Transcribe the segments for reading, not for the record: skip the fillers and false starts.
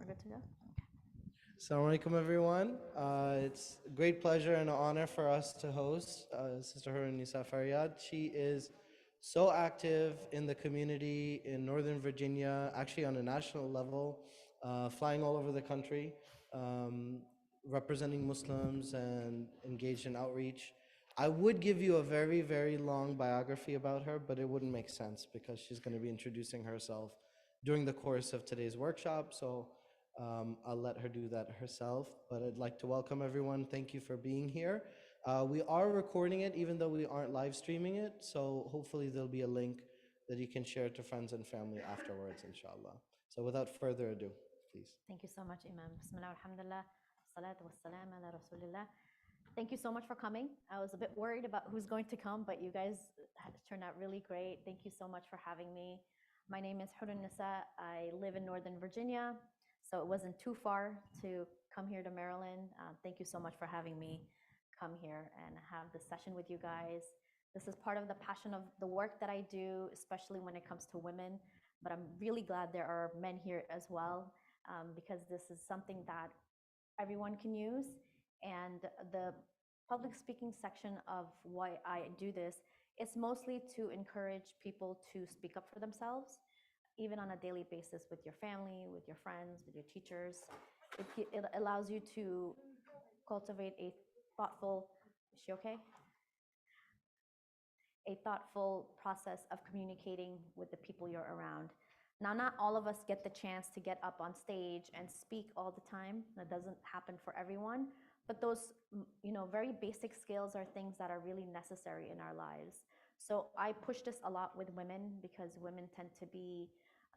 We're good to go? Assalamu alaikum, everyone. It's a great pleasure and an honor for us to host Sister Hurunnessa Fariad. She is so active in the community in Northern Virginia, actually on a national level, flying all over the country, um, representing Muslims and engaged in outreach. I would give you a very, very long biography about her, but it wouldn't make sense because she's going to be introducing herself during the course of today's workshop. So I'll let her do that herself, but I'd like to welcome everyone. Thank you for being here. We are recording it, even though we aren't live streaming it. So hopefully there'll be a link that you can share to friends and family afterwards, inshallah. So without further ado, please. Thank you so much, Imam. Bismillah, alhamdulillah, salatu wassalam ala rasulillah. Thank you so much for coming. I was a bit worried about who's going to come, but you guys turned out really great. Thank you so much for having me. My name is Hurunnessa. I live in Northern Virginia, so it wasn't too far to come here to Maryland. Thank you so much for having me come here and have this session with you guys. This is part of the passion of the work that I do, especially when it comes to women. But I'm really glad there are men here as well, because this is something that everyone can use. And the public speaking section of why I do this is mostly to encourage people to speak up for themselves, even on a daily basis with your family, with your friends, with your teachers. It allows you to cultivate a thoughtful, is she okay? A thoughtful process of communicating with the people you're around. Now, not all of us get the chance to get up on stage and speak all the time. That doesn't happen for everyone. But those, very basic skills are things that are really necessary in our lives. So I push this a lot with women because women tend to be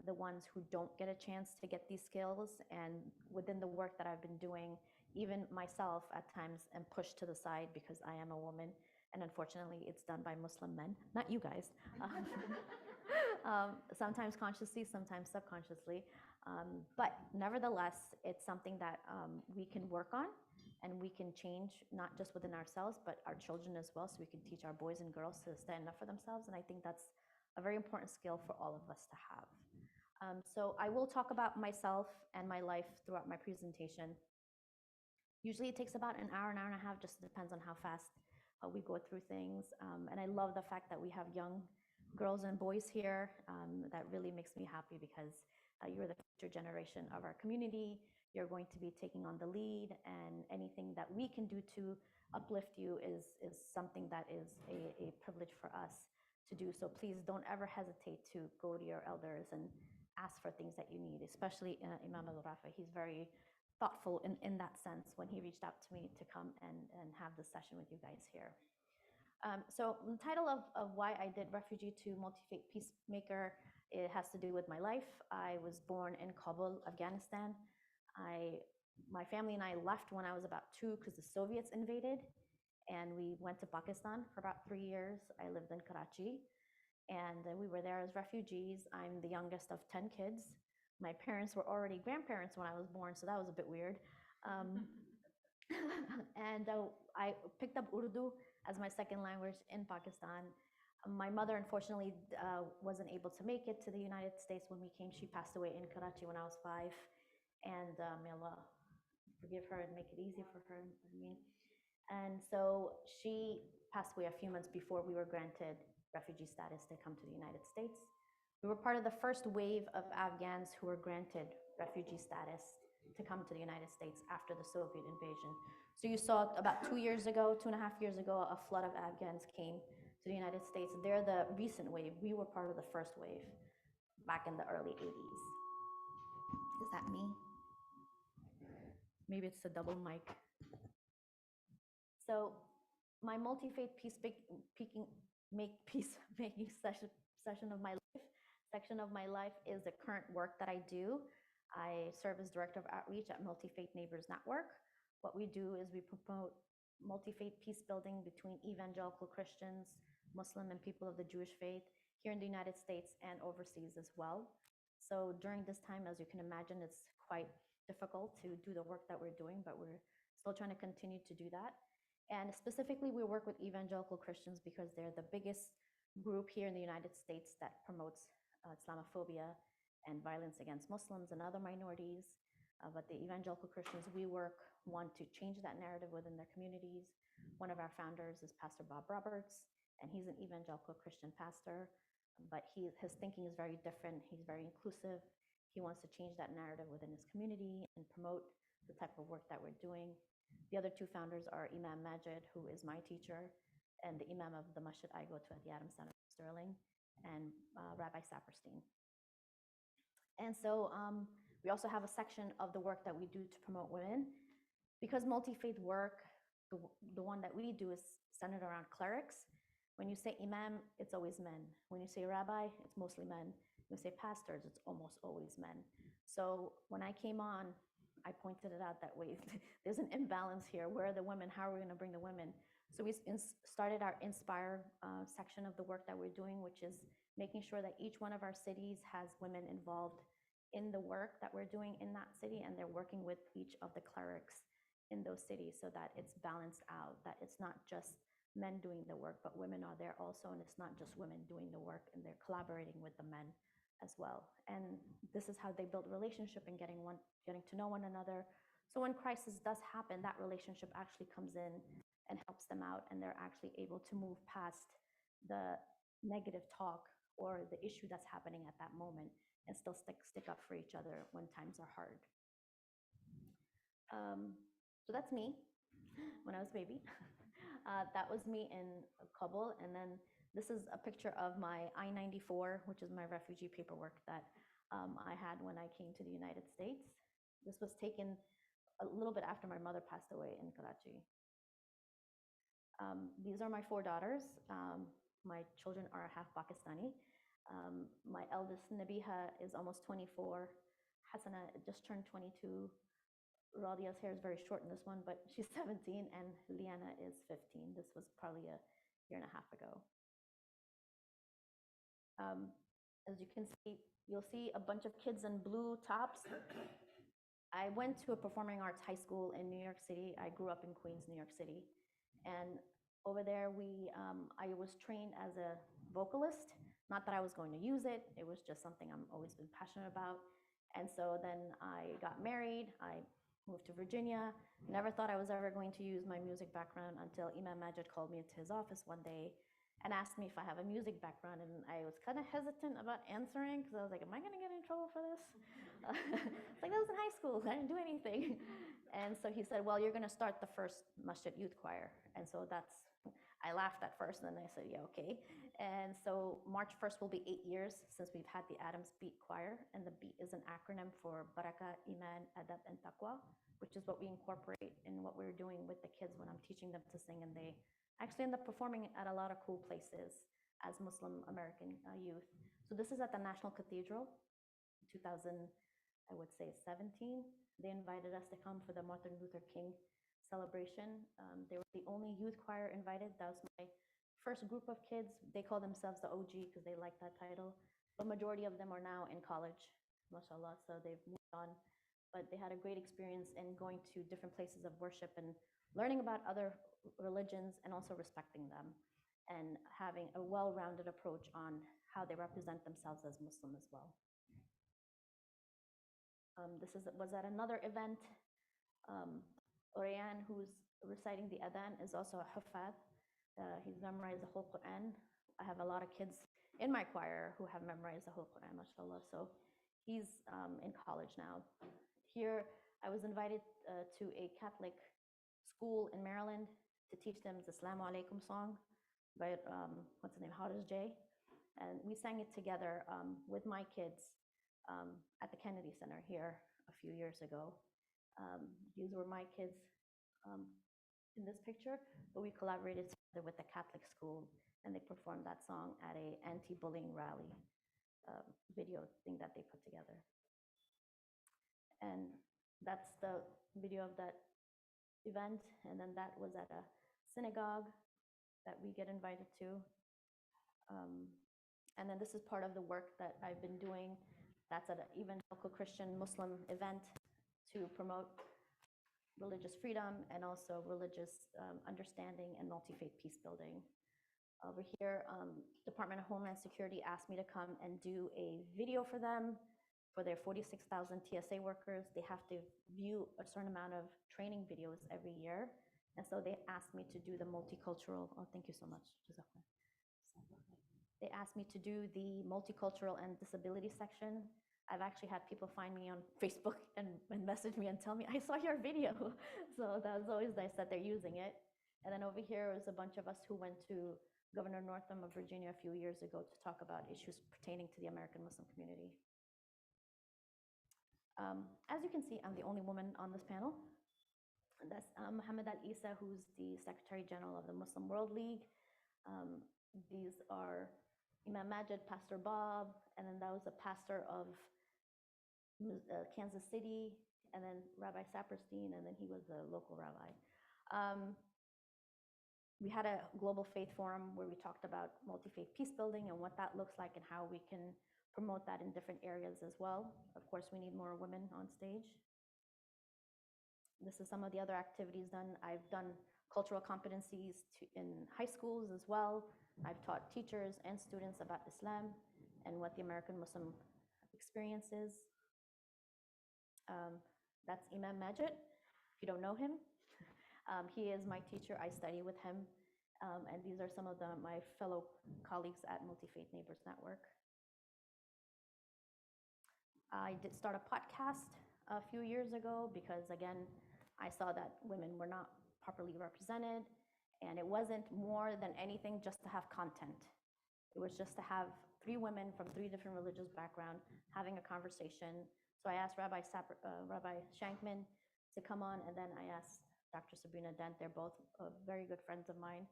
the ones who don't get a chance to get these skills. And within the work that I've been doing, even myself at times am pushed to the side because I am a woman. And unfortunately, it's done by Muslim men, not you guys. Sometimes consciously, sometimes subconsciously. But nevertheless, it's something that we can work on and we can change, not just within ourselves, but our children as well, so we can teach our boys and girls to stand up for themselves. And I think that's a very important skill for all of us to have. So I will talk about myself and my life throughout my presentation. Usually it takes about an hour and a half, just depends on how fast we go through things. And I love the fact that we have young girls and boys here. That really makes me happy because you're the future generation of our community. You're going to be taking on the lead, and anything that we can do to uplift you is something that is a privilege for us to do. So please don't ever hesitate to go to your elders and ask for things that you need, especially Imam al-Rafi. He's very thoughtful in that sense when he reached out to me to come and have this session with you guys here. So the title of why I did Refugee to Multi-Faith Peacemaker, it has to do with my life. I was born in Kabul, Afghanistan. My family and I left when I was about 2 because the Soviets invaded, and we went to Pakistan for about 3 years. I lived in Karachi, and we were there as refugees. I'm the youngest of 10 kids. My parents were already grandparents when I was born, so that was a bit weird. And I picked up Urdu as my second language in Pakistan. My mother, unfortunately, wasn't able to make it to the United States when we came. She passed away in Karachi when I was 5. And may Allah forgive her and make it easier for her. And so she passed away a few months before we were granted refugee status to come to the United States. We were part of the first wave of Afghans who were granted refugee status to come to the United States after the Soviet invasion. So you saw about 2 years ago, 2.5 years ago, a flood of Afghans came to the United States. They're the recent wave. We were part of the first wave back in the early 80s. Is that me? Maybe it's a double mic. So my multi-faith peacemaking section of my life is the current work that I do. I serve as Director of Outreach at Multi-Faith Neighbors Network. What we do is we promote multi-faith peace building between evangelical Christians, Muslim, and people of the Jewish faith here in the United States and overseas as well. So during this time, as you can imagine, it's quite difficult to do the work that we're doing, but we're still trying to continue to do that. And specifically, we work with evangelical Christians because they're the biggest group here in the United States that promotes Islamophobia and violence against Muslims and other minorities. But the evangelical Christians we work want to change that narrative within their communities. One of our founders is Pastor Bob Roberts, and he's an evangelical Christian pastor, but his thinking is very different. He's very inclusive. He wants to change that narrative within his community and promote the type of work that we're doing. The other two founders are Imam Majid, who is my teacher, and the Imam of the masjid I go to at the Adams Center in Sterling, and Rabbi Saperstein. And so we also have a section of the work that we do to promote women. Because multi-faith work, the one that we do is centered around clerics. When you say imam, it's always men. When you say rabbi, it's mostly men. When you say pastors, it's almost always men. So when I came on, I pointed it out that way. There's an imbalance here. Where are the women? How are we going to bring the women? So we started our Inspire section of the work that we're doing, which is making sure that each one of our cities has women involved in the work that we're doing in that city, and they're working with each of the clerics in those cities so that it's balanced out, that it's not just men doing the work, but women are there also, and it's not just women doing the work, and they're collaborating with the men as well. And this is how they build relationship and getting to know one another. So when crisis does happen, that relationship actually comes in and helps them out, and they're actually able to move past the negative talk or the issue that's happening at that moment and still stick up for each other when times are hard. So that's me when I was a baby. That was me in Kabul. And then this is a picture of my I-94, which is my refugee paperwork that I had when I came to the United States. This was taken a little bit after my mother passed away in Karachi. These are my 4 daughters. My children are half Pakistani. My eldest, Nabiha, is almost 24. Hasana just turned 22. Radia's hair is very short in this one, but she's 17, and Liana is 15. This was probably a year and a half ago. As you can see, you'll see a bunch of kids in blue tops. I went to a performing arts high school in New York City. I grew up in Queens, New York City. And over there, I was trained as a vocalist. Not that I was going to use it. It was just something I've always been passionate about. And so then I got married. I moved to Virginia. Never thought I was ever going to use my music background until Imam Majid called me into his office one day and asked me if I have a music background. And I was kind of hesitant about answering because I was like, am I going to get in trouble for this? It's like, that was in high school. I didn't do anything. And so he said, well, you're going to start the first masjid youth choir. And so I laughed at first, and then I said, yeah, okay. And so March 1st will be 8 years since we've had the Adams Beat Choir, and the Beat is an acronym for Baraka, Iman, Adab, and Taqwa, which is what we incorporate in what we're doing with the kids when I'm teaching them to sing, and they actually end up performing at a lot of cool places as Muslim American youth. So this is at the National Cathedral, 2000, I would say 17. They invited us to come for the Martin Luther King celebration. They were the only youth choir invited. That was my first group of kids. They call themselves the OG because they like that title. But majority of them are now in college, mashallah, so they've moved on. But they had a great experience in going to different places of worship and learning about other religions and also respecting them and having a well-rounded approach on how they represent themselves as Muslim as well. This was at another event. Orian, who's reciting the adhan, is also a hufad. He's memorized the whole Quran. I have a lot of kids in my choir who have memorized the whole Quran, mashallah. So he's in college now. Here, I was invited to a Catholic school in Maryland to teach them the Assalamu Alaikum song by, what's his name, Hafiz J. And we sang it together with my kids at the Kennedy Center here a few years ago. These were my kids in this picture, but we collaborated together with the Catholic school, and they performed that song at a anti-bullying rally video thing that they put together. And that's the video of that event. And then that was at a synagogue that we get invited to. And then this is part of the work that I've been doing. That's at an evangelical Christian Muslim event to promote religious freedom and also religious understanding and multi-faith peace building. Over here, Department of Homeland Security asked me to come and do a video for them for their 46,000 TSA workers, they have to view a certain amount of training videos every year. And so they asked me to do the multicultural, oh, thank you so much. They asked me to do the multicultural and disability section. I've actually had people find me on Facebook and message me and tell me, I saw your video. So that was always nice that they're using it. And then over here was a bunch of us who went to Governor Northam of Virginia a few years ago to talk about issues pertaining to the American Muslim community. As you can see, I'm the only woman on this panel. And that's Muhammad Al-Isa, who's the Secretary General of the Muslim World League. These are Imam Majid, Pastor Bob, and then that was a pastor of Kansas City, and then Rabbi Saperstein, and then he was a local rabbi. We had a global faith forum where we talked about multi-faith peace building and what that looks like and how we can promote that in different areas as well. Of course, we need more women on stage. This is some of the other activities done. I've done cultural competencies in high schools as well. I've taught teachers and students about Islam and what the American Muslim experience is. That's Imam Majid, if you don't know him. He is my teacher. I study with him. And these are some of my fellow colleagues at Multi-Faith Neighbors Network. I did start a podcast a few years ago because, again, I saw that women were not properly represented, and it wasn't more than anything just to have content. It was just to have 3 women from 3 different religious backgrounds having a conversation. So I asked Rabbi Shankman to come on, and then I asked Dr. Sabrina Dent, they're both very good friends of mine,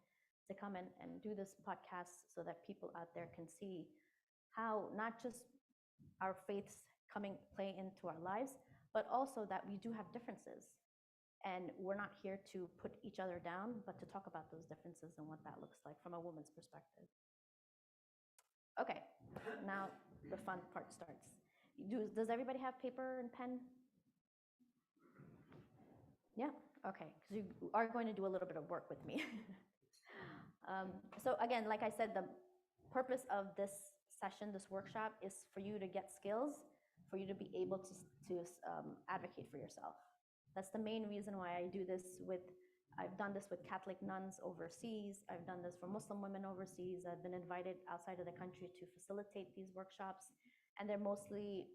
to come in and do this podcast so that people out there can see how not just our faiths play into our lives, but also that we do have differences. And we're not here to put each other down, but to talk about those differences and what that looks like from a woman's perspective. Okay, now the fun part starts. Does everybody have paper and pen? Yeah, okay, because you are going to do a little bit of work with me. So again, like I said, the purpose of this session, this workshop, is for you to get skills, for you to be able to advocate for yourself. That's the main reason why I do this I've done this with Catholic nuns overseas. I've done this for Muslim women overseas. I've been invited outside of the country to facilitate these workshops. And they're mostly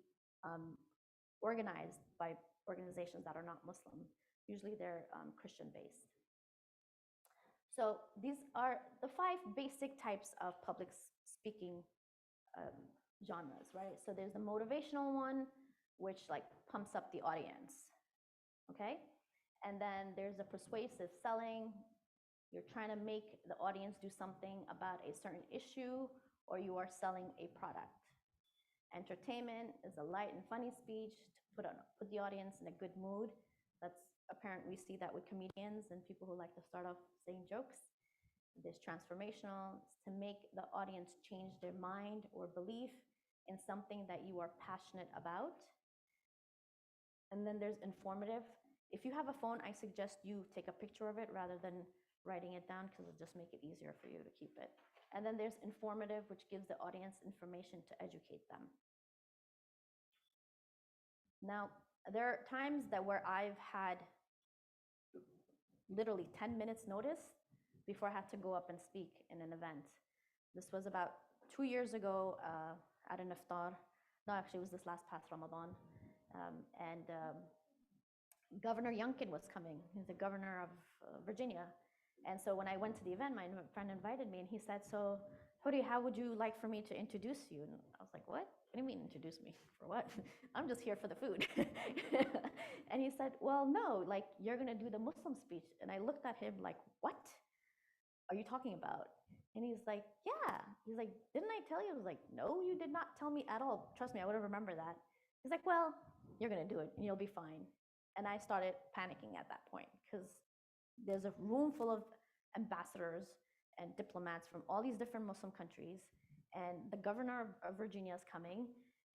organized by organizations that are not Muslim. Usually they're Christian-based. So these are the 5 basic types of public speaking genres, right? So there's the motivational one, which like pumps up the audience, okay? And then there's a persuasive selling. You're trying to make the audience do something about a certain issue, or you are selling a product. Entertainment is a light and funny speech to put the audience in a good mood. That's apparent. We see that with comedians and people who like to start off saying jokes. There's transformational, to make the audience change their mind or belief in something that you are passionate about. And then there's informative. If you have a phone, I suggest you take a picture of it rather than writing it down, because it'll just make it easier for you to keep it. And then there's informative, which gives the audience information to educate them. Now, there are times where I've had literally 10 minutes notice before I had to go up and speak in an event. This was about 2 years ago at an iftar. No, actually, it was this past Ramadan. Governor Youngkin was coming. He's the governor of Virginia. And so when I went to the event, my friend invited me, and he said, so Huri, how would you like for me to introduce you? And I was like, what? What do you mean introduce me? For what? I'm just here for the food. And he said, well, no, like you're going to do the Muslim speech. And I looked at him like, what are you talking about? And he's like, yeah. He's like, didn't I tell you? I was like, no, you did not tell me at all. Trust me, I would have remembered that. He's like, well, you're going to do it and you'll be fine. And I started panicking at that point because there's a room full of ambassadors and diplomats from all these different Muslim countries. And the governor of Virginia is coming.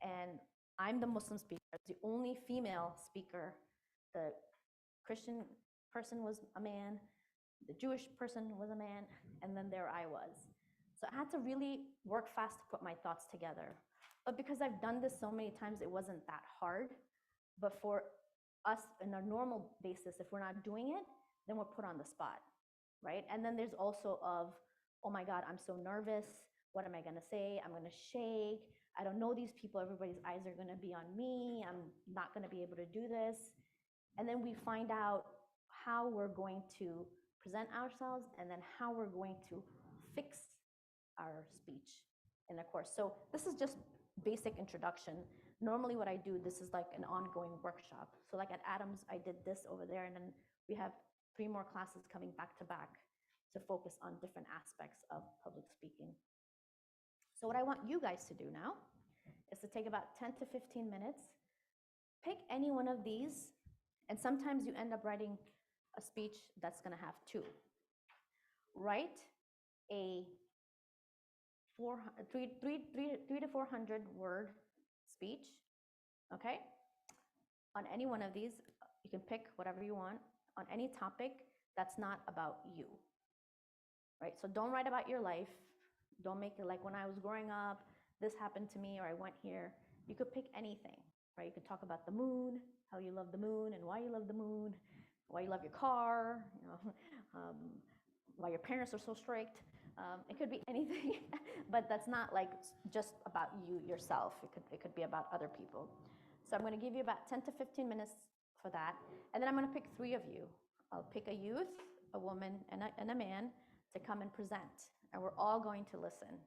And I'm the Muslim speaker, the only female speaker. The Christian person was a man. The Jewish person was a man. And then there I was. So I had to really work fast to put my thoughts together. But because I've done this so many times, it wasn't that hard. But for us in a normal basis, if we're not doing it, then we're put on the spot, right? And then there's also of, oh my God, I'm so nervous. What am I gonna say? I'm gonna shake. I don't know these people. Everybody's eyes are gonna be on me. I'm not gonna be able to do this. And then we find out how we're going to present ourselves and then how we're going to fix our speech in a course. So this is just basic introduction. Normally what I do, this is like an ongoing workshop. So like at Adams, I did this over there, and then we have 3 more classes coming back to back to focus on different aspects of public speaking. So what I want you guys to do now is to take about 10 to 15 minutes, pick any one of these, and sometimes you end up writing a speech that's gonna have 2. Write a 3 to 400 word speech, okay? On any one of these, you can pick whatever you want on any topic that's not about you, right? So don't write about your life. Don't make it like when I was growing up, this happened to me, or I went here. You could pick anything, right? You could talk about the moon, how you love the moon and why you love the moon, why you love your car, you know, why your parents are so strict. It could be anything, but that's not like just about you yourself. It could be about other people. So I'm going to give you about 10 to 15 minutes for that, and then I'm going to pick 3 of you. I'll pick a youth, a woman, and a man to come and present, and we're all going to listen,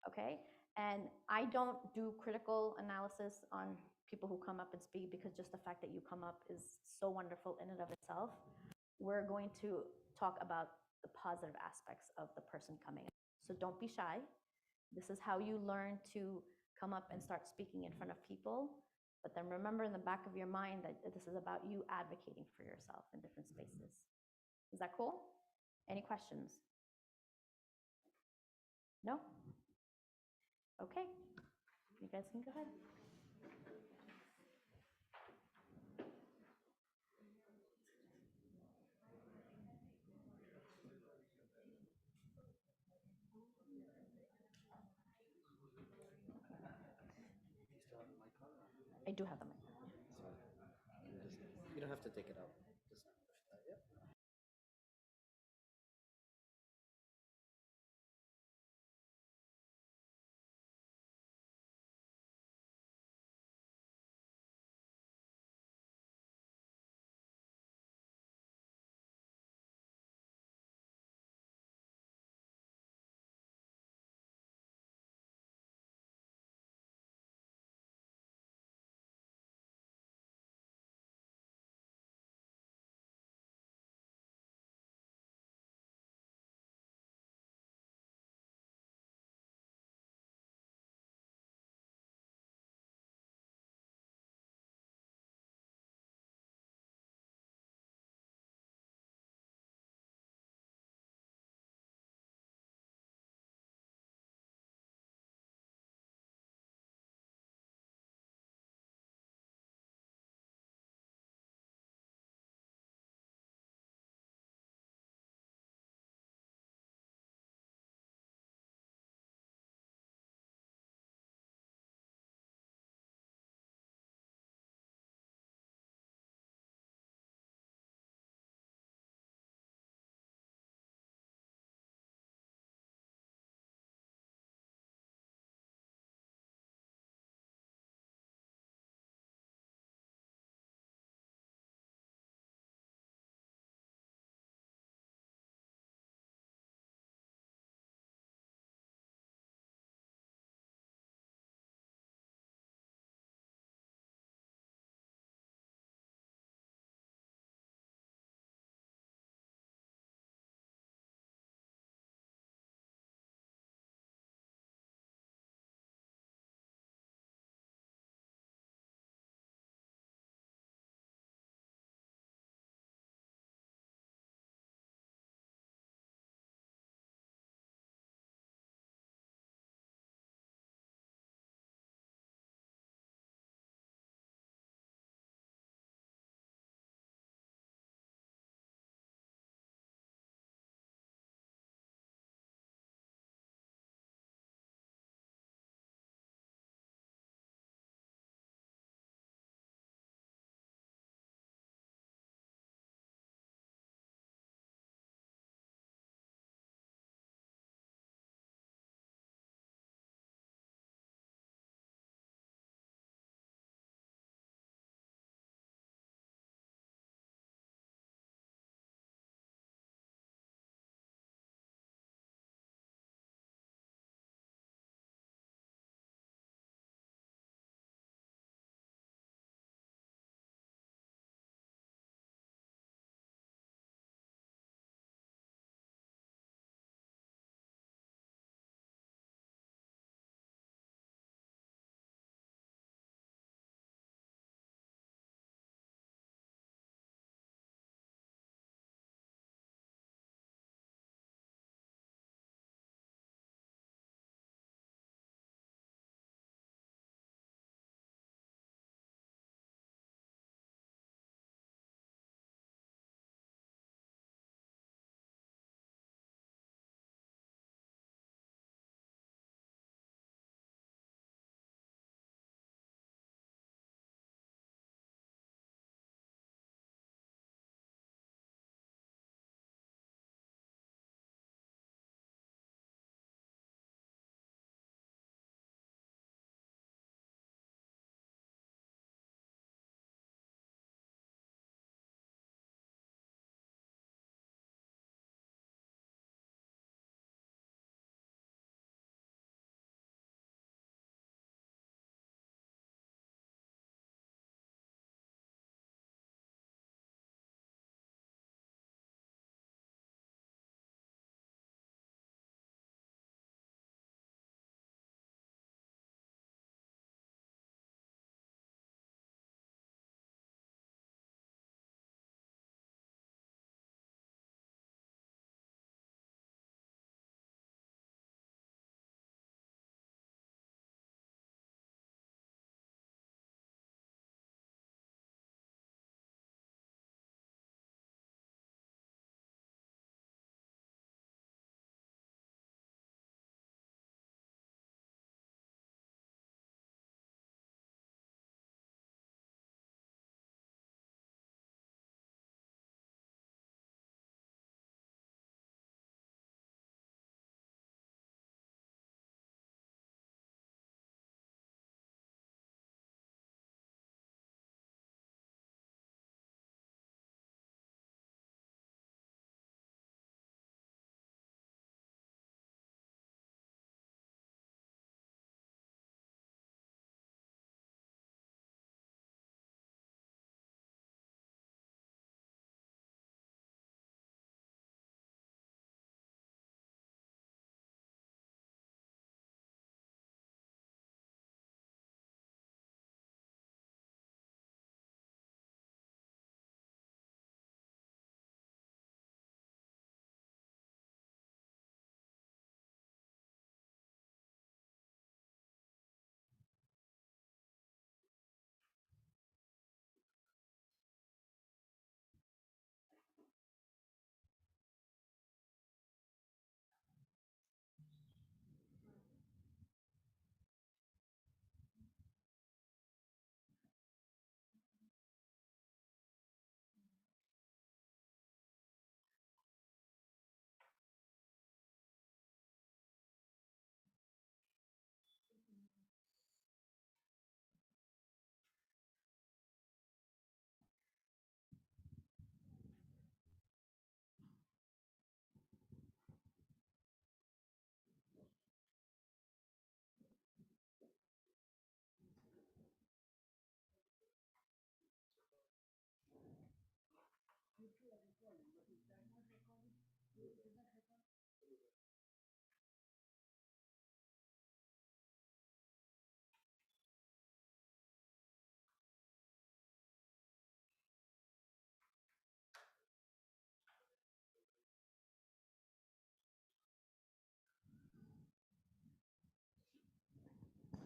okay? And I don't do critical analysis on people who come up and speak, because just the fact that you come up is so wonderful in and of itself. We're going to talk about the positive aspects of the person coming up. So don't be shy. This is how you learn to come up and start speaking in front of people. But then remember in the back of your mind that this is about you advocating for yourself in different spaces. Is that cool? Any questions? No? Okay. You guys can go ahead. I do have the mic. You don't have to take it out. Just push that. Yep.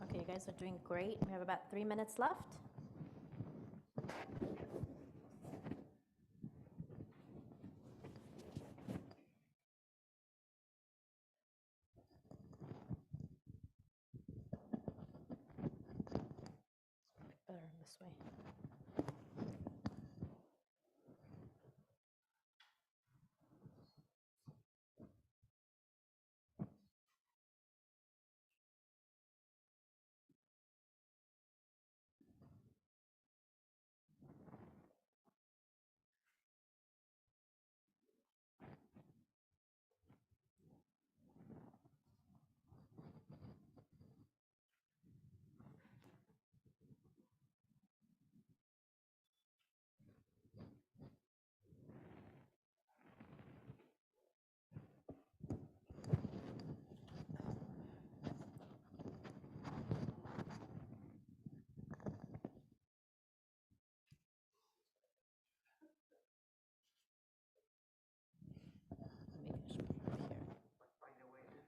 Okay, you guys are doing great. We have about 3 minutes left. Better this way.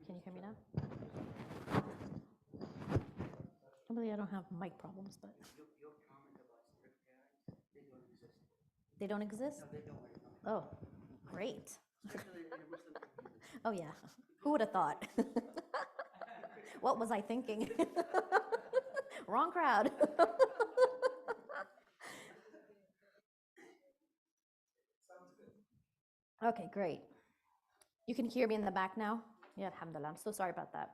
Can you hear me now? I believe I don't have mic problems, but they don't exist? Oh, great. Oh, yeah. Who would have thought? What was I thinking? Wrong crowd. Okay, great. You can hear me in the back now? Yeah, alhamdulillah. I'm so sorry about that.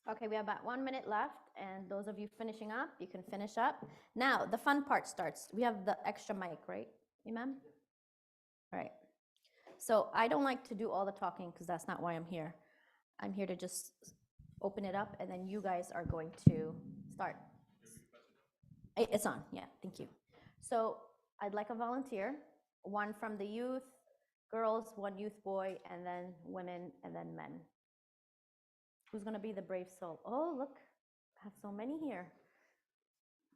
Okay, we have about 1 minute left, and those of you finishing up, you can finish up. Now, the fun part starts. We have the extra mic, right, Imam? All right. So I don't like to do all the talking because that's not why I'm here. I'm here to just open it up, and then you guys are going to start. It's on, yeah, thank you. So I'd like a volunteer, one from the youth, girls, one youth boy, and then women, and then men. Who's going to be the brave soul? Oh, look, I have so many here.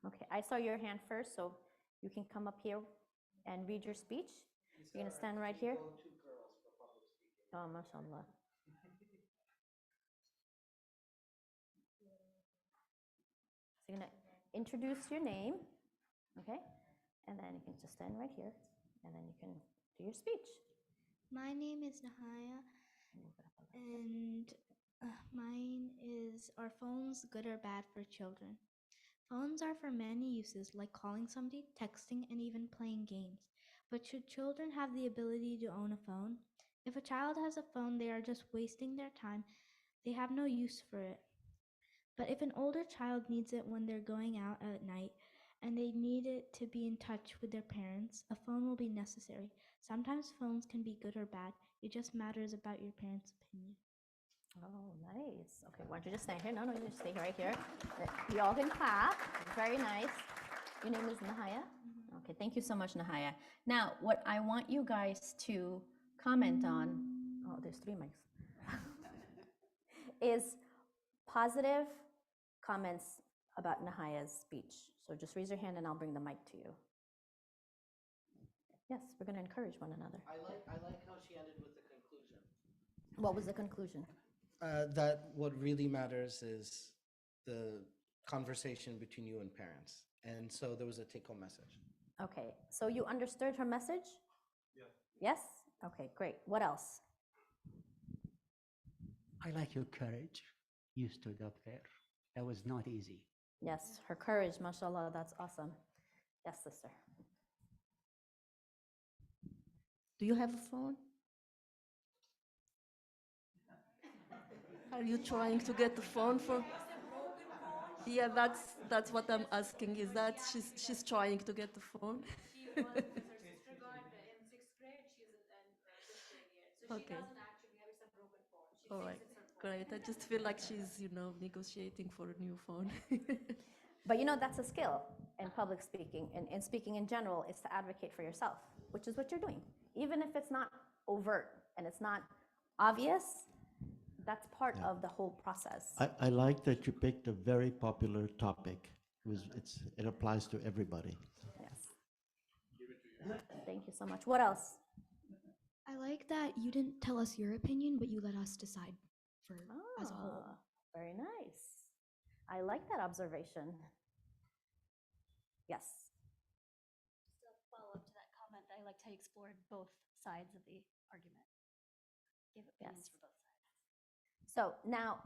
Okay, I saw your hand first, so you can come up here and read your speech. You're going to stand right here. Oh, mashallah. So you're going to introduce your name, okay? And then you can just stand right here, and then you can do your speech. My name is Nahaya, and mine is, are phones good or bad for children? Phones are for many uses, like calling somebody, texting, and even playing games. But should children have the ability to own a phone? If a child has a phone, they are just wasting their time. They have no use for it. But if an older child needs it when they're going out at night and they need it to be in touch with their parents, a phone will be necessary. Sometimes phones can be good or bad. It just matters about your parents' opinion. Oh, nice. Okay, why don't you just stay here? No, you just stay right here. You all can clap. Very nice. Your name is Nahaya? Okay, thank you so much, Nahaya. Now, what I want you guys to comment on, oh, there's 3 mics, is positive comments about Nahaya's speech. So just raise your hand and I'll bring the mic to you. Yes, we're going to encourage one another. I like how she ended with the conclusion. What was the conclusion? That what really matters is the conversation between you and parents. And so there was a take-home message. Okay, so you understood her message? Yes. Yes? Okay, great. What else? I like your courage. You stood up there. That was not easy. Yes, her courage, mashallah, that's awesome. Yes, sister. Do you have a phone? Are you trying to get the phone for? Yeah, that's what I'm asking. Is that she's trying to get the phone? She was, because her sister got in 6th grade, she's in 5th grade year. So she Okay. doesn't actually have, it's a broken phone. She All thinks right, it's her phone. great. I just feel like she's, negotiating for a new phone. But that's a skill in public speaking and speaking in general, is to advocate for yourself, which is what you're doing. Even if it's not overt, and it's not obvious, that's part Yeah. of the whole process. I like that you picked a very popular topic. It applies to everybody. Yes. Thank you so much. What else? I like that you didn't tell us your opinion, but you let us decide for as a whole. Ah, very nice. I like that observation. Yes. Just a follow-up to that comment, I liked how you explored both sides of the argument. Gave opinions Yes. for both sides. So now,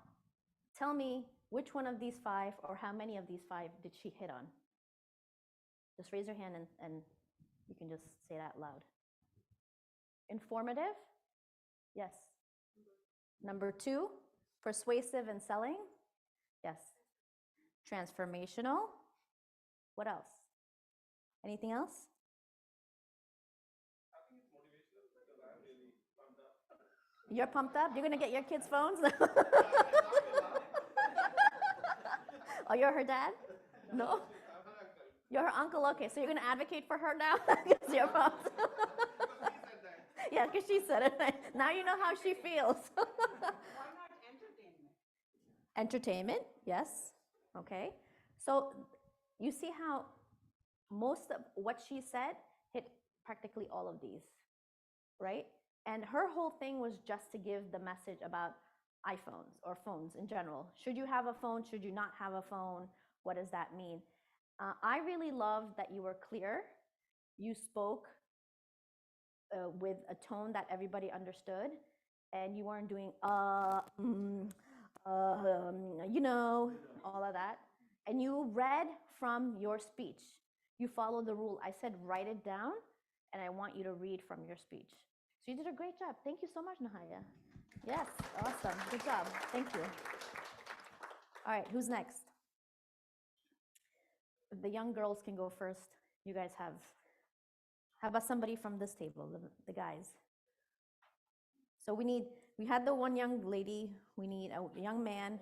tell me which one of these five, or how many of these five, did she hit on? Just raise your hand and you can just say it out loud. Informative? Yes. Number two, persuasive and selling? Yes. Transformational? What else? Anything else? You're pumped up? You're going to get your kids' phones? Oh, you're her dad? No? You're her uncle? Okay, so you're going to advocate for her now? Because you're pumped. Yeah, because she said it. Now you know how she feels. Why not entertainment? Entertainment, yes. Okay. So you see how most of what she said hit practically all of these, right? And her whole thing was just to give the message about iPhones or phones in general. Should you have a phone? Should you not have a phone? What does that mean? I really loved that you were clear. You spoke with a tone that everybody understood, and you weren't doing you know, all of that. And you read from your speech. You followed the rule. I said write it down, and I want you to read from your speech. So you did a great job. Thank you so much, Nahaya. Yes, awesome. Good job. Thank you. All right, who's next? The young girls can go first. You guys have. How about somebody from this table, the guys? So we had the one young lady, we need a young man,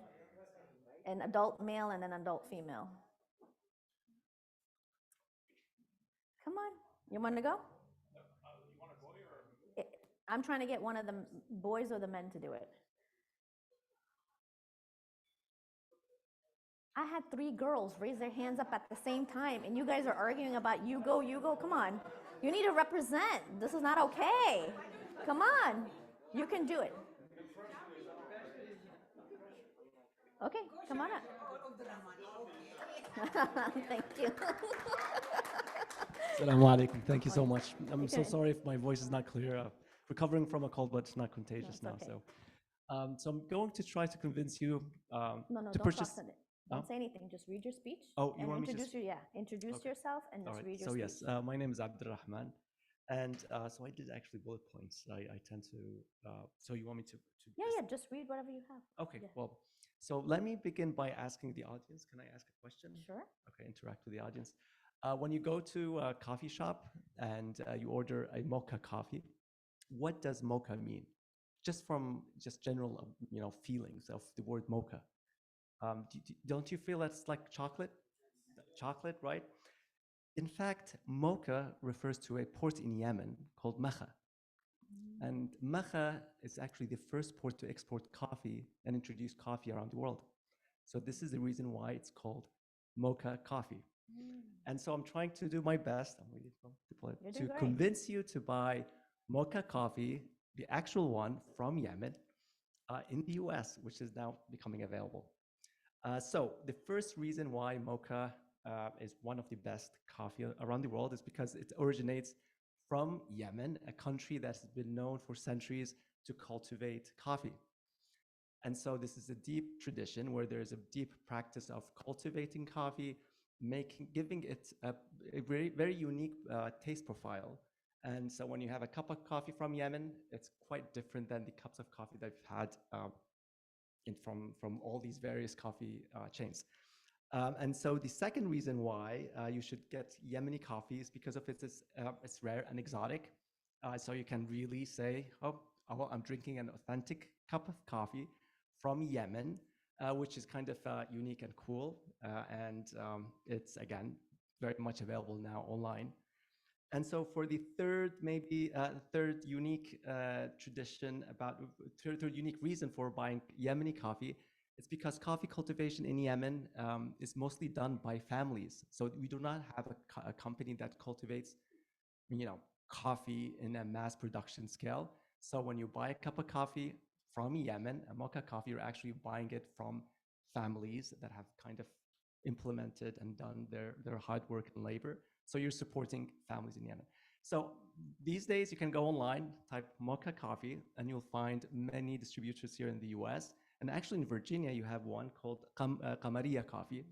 an adult male, and an adult female. Come on, you want to go? I'm trying to get one of the boys or the men to do it. I had 3 girls raise their hands up at the same time, and you guys are arguing about you go, you go. Come on. You need to represent. This is not okay. Come on. You can do it. Okay, come on up. Thank you. Assalamu alaikum. Thank you so much. I'm so sorry if my voice is not clear. Recovering from a cold, but it's not contagious now. Okay. So I'm going to try to convince you No, to don't purchase. talk. Don't say anything. Just read your speech. Oh, you and want me to introduce you? Yeah, introduce Okay. yourself and All just right. read your So speech. yes, my name is Abdurrahman, and so I did actually bullet points. I tend to. So you want me to? Yeah. Just read whatever you have. Okay. Yeah. Well, so let me begin by asking the audience. Can I ask a question? Sure. Okay. Interact with the audience. When you go to a coffee shop and you order a mocha coffee, what does mocha mean? Just from general, feelings of the word mocha. Don't you feel that's like chocolate? Chocolate, right? In fact, mocha refers to a port in Yemen called Makha. And Makha is actually the first port to export coffee and introduce coffee around the world. So this is the reason why it's called mocha coffee. And so I'm trying to do my best, I'm really You're to doing great. convince you to buy mocha coffee, the actual one from Yemen, in the US, which is now becoming available. So the first reason why mocha is one of the best coffee around the world is because it originates from Yemen, a country that has been known for centuries to cultivate coffee. And so this is a deep tradition where there is a deep practice of cultivating coffee, giving it a very, very unique taste profile. And so when you have a cup of coffee from Yemen, it's quite different than the cups of coffee that we've had from all these various coffee chains. And so the second reason why you should get Yemeni coffee is because of it's rare and exotic. So you can really say, oh, I'm drinking an authentic cup of coffee from Yemen, which is kind of unique and cool. And it's, again, very much available now online. And so for the third, maybe third unique tradition about third unique reason for buying Yemeni coffee, it's because coffee cultivation in Yemen is mostly done by families. So we do not have a company that cultivates, coffee in a mass production scale. So when you buy a cup of coffee from Yemen, a mocha coffee, you're actually buying it from families that have kind of implemented and done their hard work and labor. So you're supporting families in Yemen. So these days you can go online, type mocha coffee, and you'll find many distributors here in the US. And actually in Virginia, you have one called Qamariya Coffee,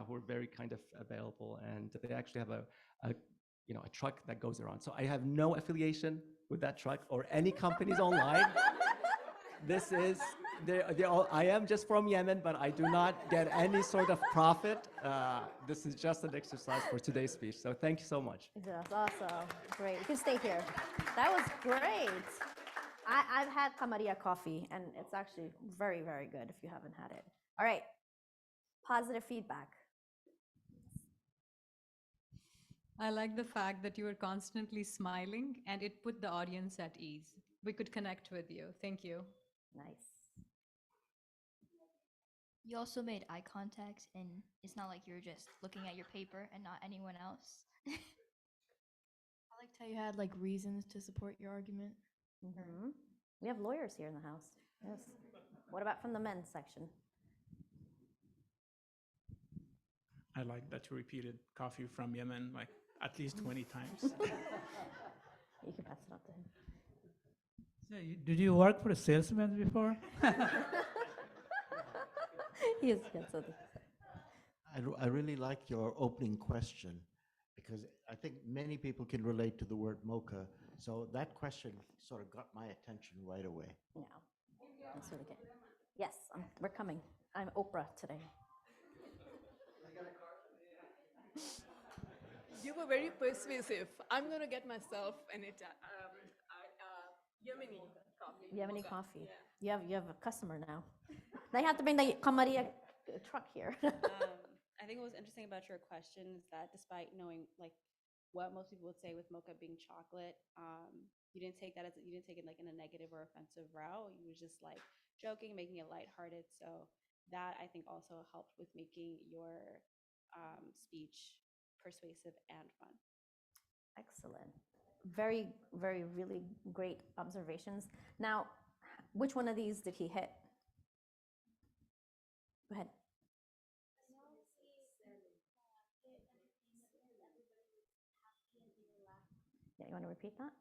who are very kind of available. And they actually have a truck that goes around. So I have no affiliation with that truck or any companies online. This is, I am just from Yemen, but I do not get any sort of profit. This is just an exercise for today's speech. So thank you so much. That's awesome. Great. You can stay here. That was great. I've had Qamariya coffee, and it's actually very, very good if you haven't had it. All right. Positive feedback. I like the fact that you were constantly smiling and it put the audience at ease. We could connect with you. Thank you. Nice. You also made eye contact, and it's not like you're just looking at your paper and not anyone else. I liked how you had like reasons to support your argument. Mm-hmm. We have lawyers here in the house. Yes. What about from the men's section? I like that you repeated coffee from Yemen like at least 20 times. You can pass it on to him. So did you work for a salesman before? Yes, so I really like your opening question because I think many people can relate to the word mocha. So that question sort of got my attention right away. Yeah, that's really good. Yes, we're coming. I'm Oprah today. You were very persuasive. I'm going to get myself an Yemeni coffee. Yemeni mocha. coffee. Yeah. You have a customer now. They have to bring the Qamariya truck here. I think what was interesting about your question is that despite knowing like what most people would say with mocha being chocolate, you didn't take it like in a negative or offensive route. You was just like joking, making it lighthearted. So that I think also helped with making your speech persuasive and fun. Excellent. Very, very, really great observations. Now, which one of these did he hit? Go ahead. Yeah, you want to repeat that?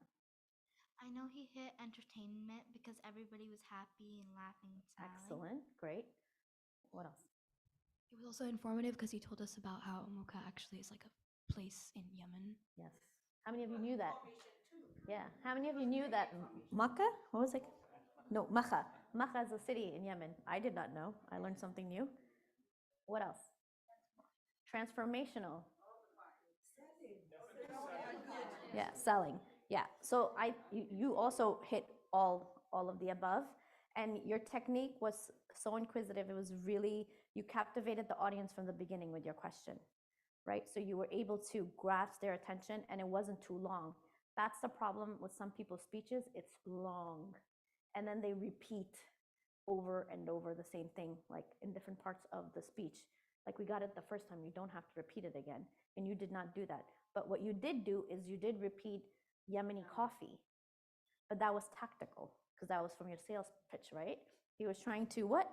I know he hit entertainment because everybody was happy and laughing and smiling. Excellent. Great. What else? It was also informative because he told us about how mocha actually is like a place in Yemen. Yes. How many of you knew that? Yeah. How many of you knew that Makkah? What was it? No, Makkah. Makkah is a city in Yemen. I did not know. I learned something new. What else? Transformational. Yeah, selling. Yeah. So you also hit all of the above, and your technique was so inquisitive. It was really, you captivated the audience from the beginning with your question, right? So you were able to grasp their attention, and it wasn't too long. That's the problem with some people's speeches. It's long, and then they repeat over and over the same thing, like in different parts of the speech. Like we got it the first time, you don't have to repeat it again. And you did not do that. But what you did do is you did repeat Yemeni coffee, but that was tactical because that was from your sales pitch, right? He was trying to what?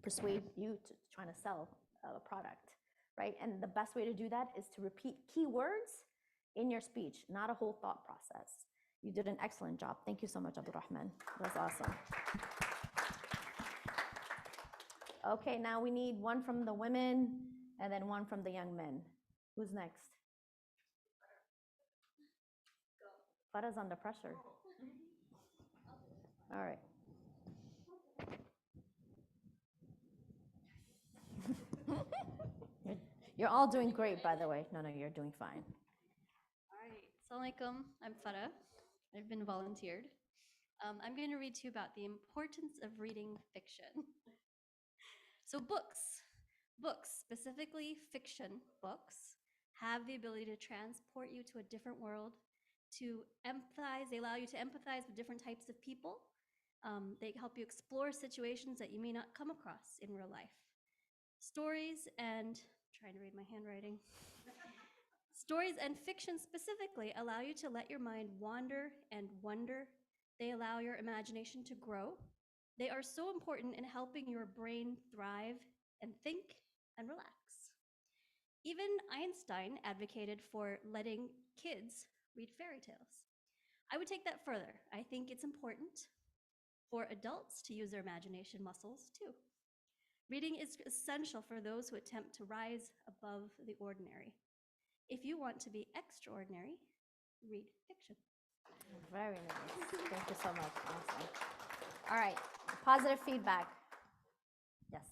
Persuade you to trying to sell a product, right? And the best way to do that is to repeat keywords in your speech, not a whole thought process. You did an excellent job. Thank you so much, Abdul Rahman. That was awesome. Okay, now we need one from the women and then one from the young men. Who's next? Farah's under pressure. All right. You're all doing great, by the way. No, you're doing fine. All right. Assalamu alaikum. I'm Farah. I've been volunteered. I'm going to read to you about the importance of reading fiction. So books, specifically fiction books, have the ability to transport you to a different world, to empathize. They allow you to empathize with different types of people. They help you explore situations that you may not come across in real life. Stories and, trying to read my handwriting. Stories and fiction specifically allow you to let your mind wander and wonder. They allow your imagination to grow. They are so important in helping your brain thrive and think and relax. Even Einstein advocated for letting kids read fairy tales. I would take that further. I think it's important for adults to use their imagination muscles too. Reading is essential for those who attempt to rise above the ordinary. If you want to be extraordinary, read fiction. Very nice. Thank you so much. Awesome. All right. Positive feedback. Yes.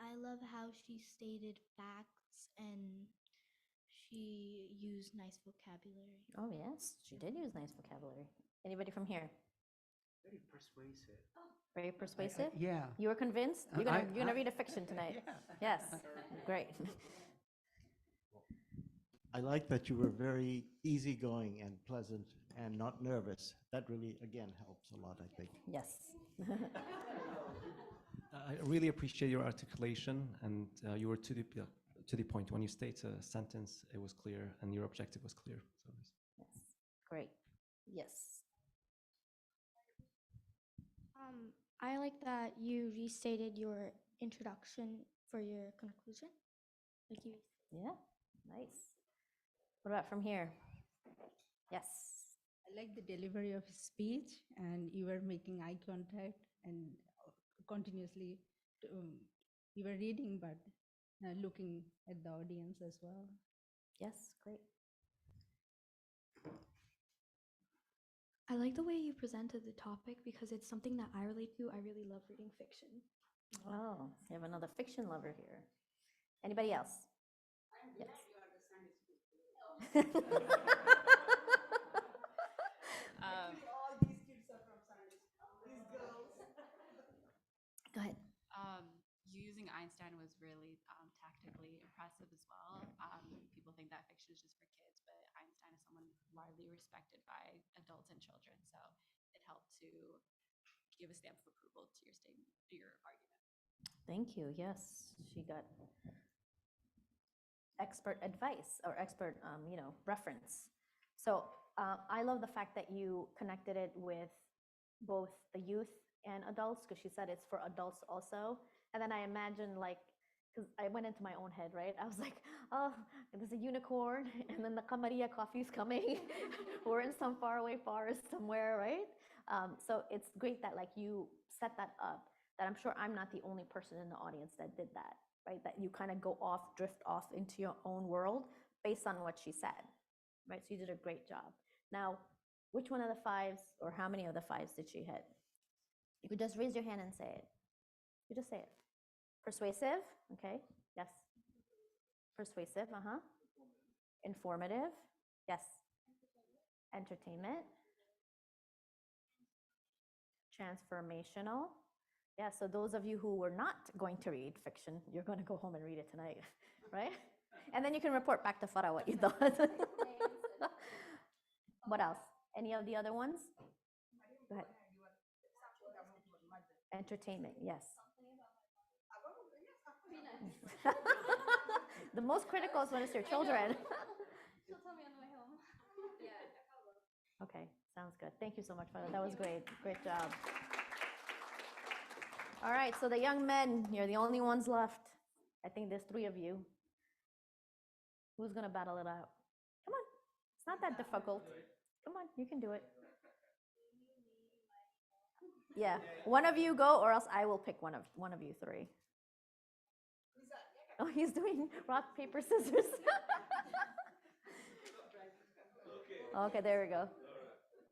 I love how she stated facts and she used nice vocabulary. Oh, yes. She did use nice vocabulary. Anybody from here? Very persuasive. Very persuasive? Yeah. You were convinced? You're gonna read a fiction tonight. Yes. Great. I like that you were very easygoing and pleasant and not nervous. That really, again, helps a lot, I think. Yes. I really appreciate your articulation, and you were to the point. When you state a sentence, it was clear, and your objective was clear. So yes. Great. Yes. I like that you restated your introduction for your conclusion. Like you. Yeah. Nice. What about from here? Yes. I like the delivery of his speech, and you were making eye contact and continuously, you were reading, but looking at the audience as well. Yes, great. I like the way you presented the topic because it's something that I relate to. I really love reading fiction. Oh, you have another fiction lover here. Anybody else? Yes. All these kids are from Sunday school. These girls. Go ahead. You using Einstein was really tactically impressive as well. People think that fiction is just for kids, but Einstein is someone widely respected by adults and children. So it helped to give a stamp of approval to your statement, to your argument. Thank you. Yes, she got expert advice or expert, reference. So I love the fact that you connected it with both the youth and adults, because she said it's for adults also. And then I imagine, like, because I went into my own head, right? I was like, oh, there's a unicorn, and then the Kamaria coffee's coming. We're in some faraway forest somewhere, right? So it's great that, like, you set that up, that I'm sure I'm not the only person in the audience that did that, right? That you kind of go off, drift off into your own world based on what she said, right? So you did a great job. Now, which one of the fives, or how many of the fives did she hit? You could just raise your hand and say it. You just say it. Persuasive, okay, yes. Persuasive, Informative, yes. Entertainment. Transformational. Yeah, so those of you who were not going to read fiction, you're going to go home and read it tonight, right? And then you can report back to Farah what you thought. What else? Any of the other ones? Go ahead. Entertainment, yes. The most critical is when it's your children. She'll tell me on the way home. Yeah. Okay, sounds good. Thank you so much, Farah. That was great. Great job. All right, so the young men, you're the only ones left. I think there's 3 of you. Who's going to battle it out? Come on. It's not that difficult. Come on, you can do it. Yeah, one of you go, or else I will pick one of you 3. Oh, he's doing rock, paper, scissors. Okay, there we go.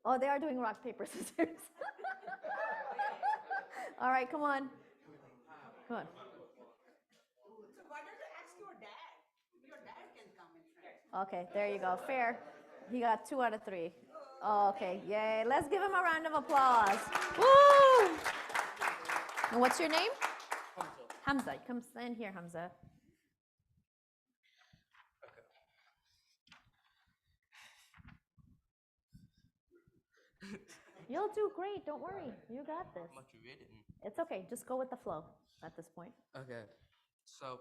Oh, they are doing rock, paper, scissors. All right, come on. Come on. So why don't you ask your dad? Your dad can come in front. Okay, there you go. Fair. He got 2 out of 3. Oh, okay, yay. Let's give him a round of applause. Woo! And what's your name? Hamza. Come stand here, Hamza. You'll do great. Don't worry. You got this. Much written. It's okay. Just go with the flow at this point. Okay. So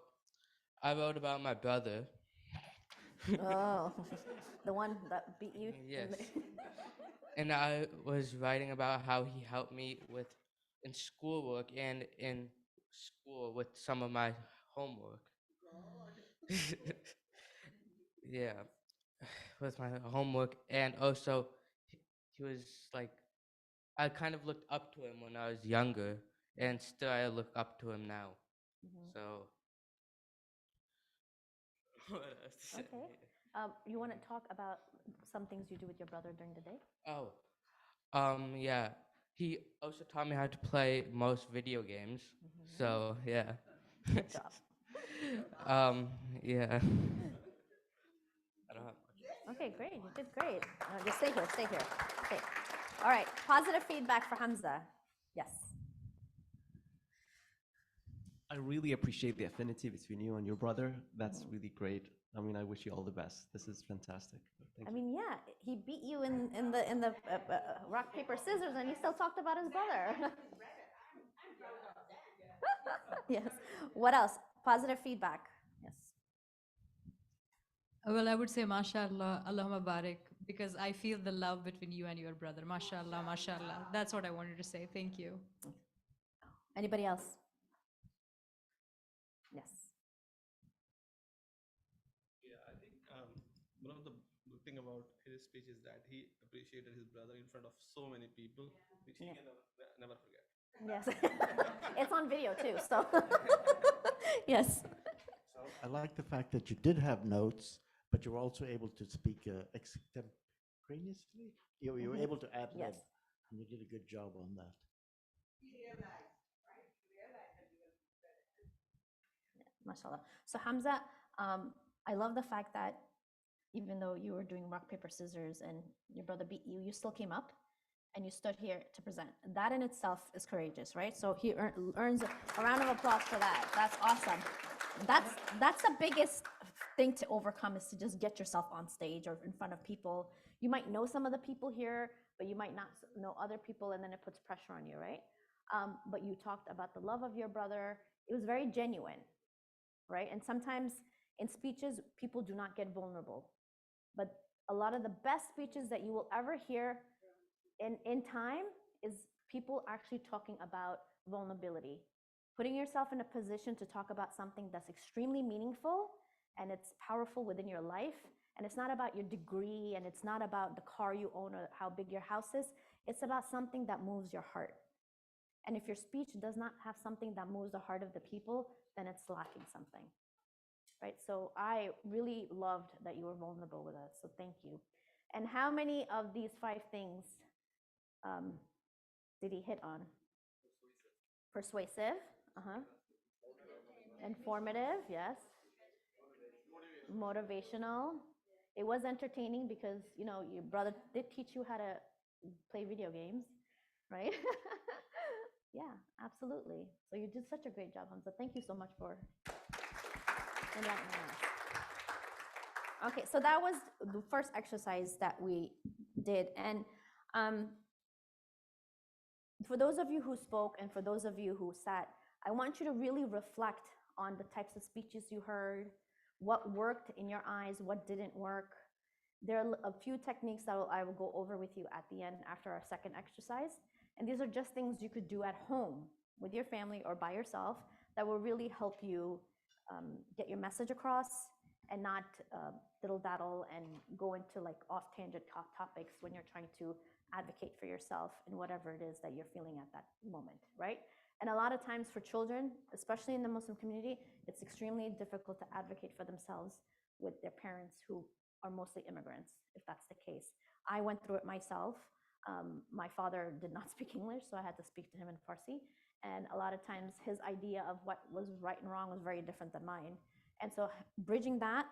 I wrote about my brother. Oh, the one that beat you? Yes. And I was writing about how he helped me with in schoolwork and in school with some of my homework. Yeah, with my homework, and also he was like, I kind of looked up to him when I was younger, and still I look up to him now. So what else to say? Okay. You want to talk about some things you do with your brother during the day? Oh, yeah. He also taught me how to play most video games. So yeah. Good job. Yeah. I don't have much. Okay, great. You did great. Just stay here. Stay here. Okay. All right. Positive feedback for Hamza. Yes. I really appreciate the affinity between you and your brother. That's really great. I mean, I wish you all the best. This is fantastic. Thank I you. mean, yeah, he beat you in the rock paper scissors, and he still talked about his brother. Yes. What else? Positive feedback. Yes. Well, I would say, mashallah, Allahumma barik, because I feel the love between you and your brother. Mashallah, mashallah. That's what I wanted to say. Thank you. Anybody else? Yes. Yeah, I think one of the good thing about his speech is that he appreciated his brother in front of so many people, which he Yeah. can never forget. Yes. It's on video too, so yes. So I like the fact that you did have notes, but you were also able to speak extemporaneously. You were able to add lib, Yes. and you did a good job on that. Mashallah. So Hamza, I love the fact that even though you were doing rock, paper, scissors and your brother beat you, you still came up and you stood here to present. That in itself is courageous, right? So he earns a round of applause for that. That's awesome. That's the biggest thing to overcome, is to just get yourself on stage or in front of people. You might know some of the people here, but you might not know other people, and then it puts pressure on you, right? But you talked about the love of your brother. It was very genuine, right? And sometimes in speeches, people do not get vulnerable. But a lot of the best speeches that you will ever hear in time is people actually talking about vulnerability, putting yourself in a position to talk about something that's extremely meaningful and it's powerful within your life. And it's not about your degree, and it's not about the car you own or how big your house is. It's about something that moves your heart. And if your speech does not have something that moves the heart of the people, then it's lacking something, right? So I really loved that you were vulnerable with us, so thank you. And how many of these 5 things did he hit on? Persuasive, informative, yes. Motivational. It was entertaining because, you know, your brother did teach you how to play video games, right? Yeah, absolutely. So you did such a great job, Hamza. Thank you so much for enlightening us. Okay, so that was the first exercise that we did. And for those of you who spoke and for those of you who sat, I want you to really reflect on the types of speeches you heard, what worked in your eyes, what didn't work. There are a few techniques that I will go over with you at the end after our second exercise. And these are just things you could do at home with your family or by yourself that will really help you get your message across and not diddle-daddle and go into like off-tangent topics when you're trying to advocate for yourself in whatever it is that you're feeling at that moment, right? And a lot of times for children, especially in the Muslim community, it's extremely difficult to advocate for themselves with their parents who are mostly immigrants, if that's the case. I went through it myself. My father did not speak English, so I had to speak to him in Farsi. And a lot of times his idea of what was right and wrong was very different than mine. And so bridging that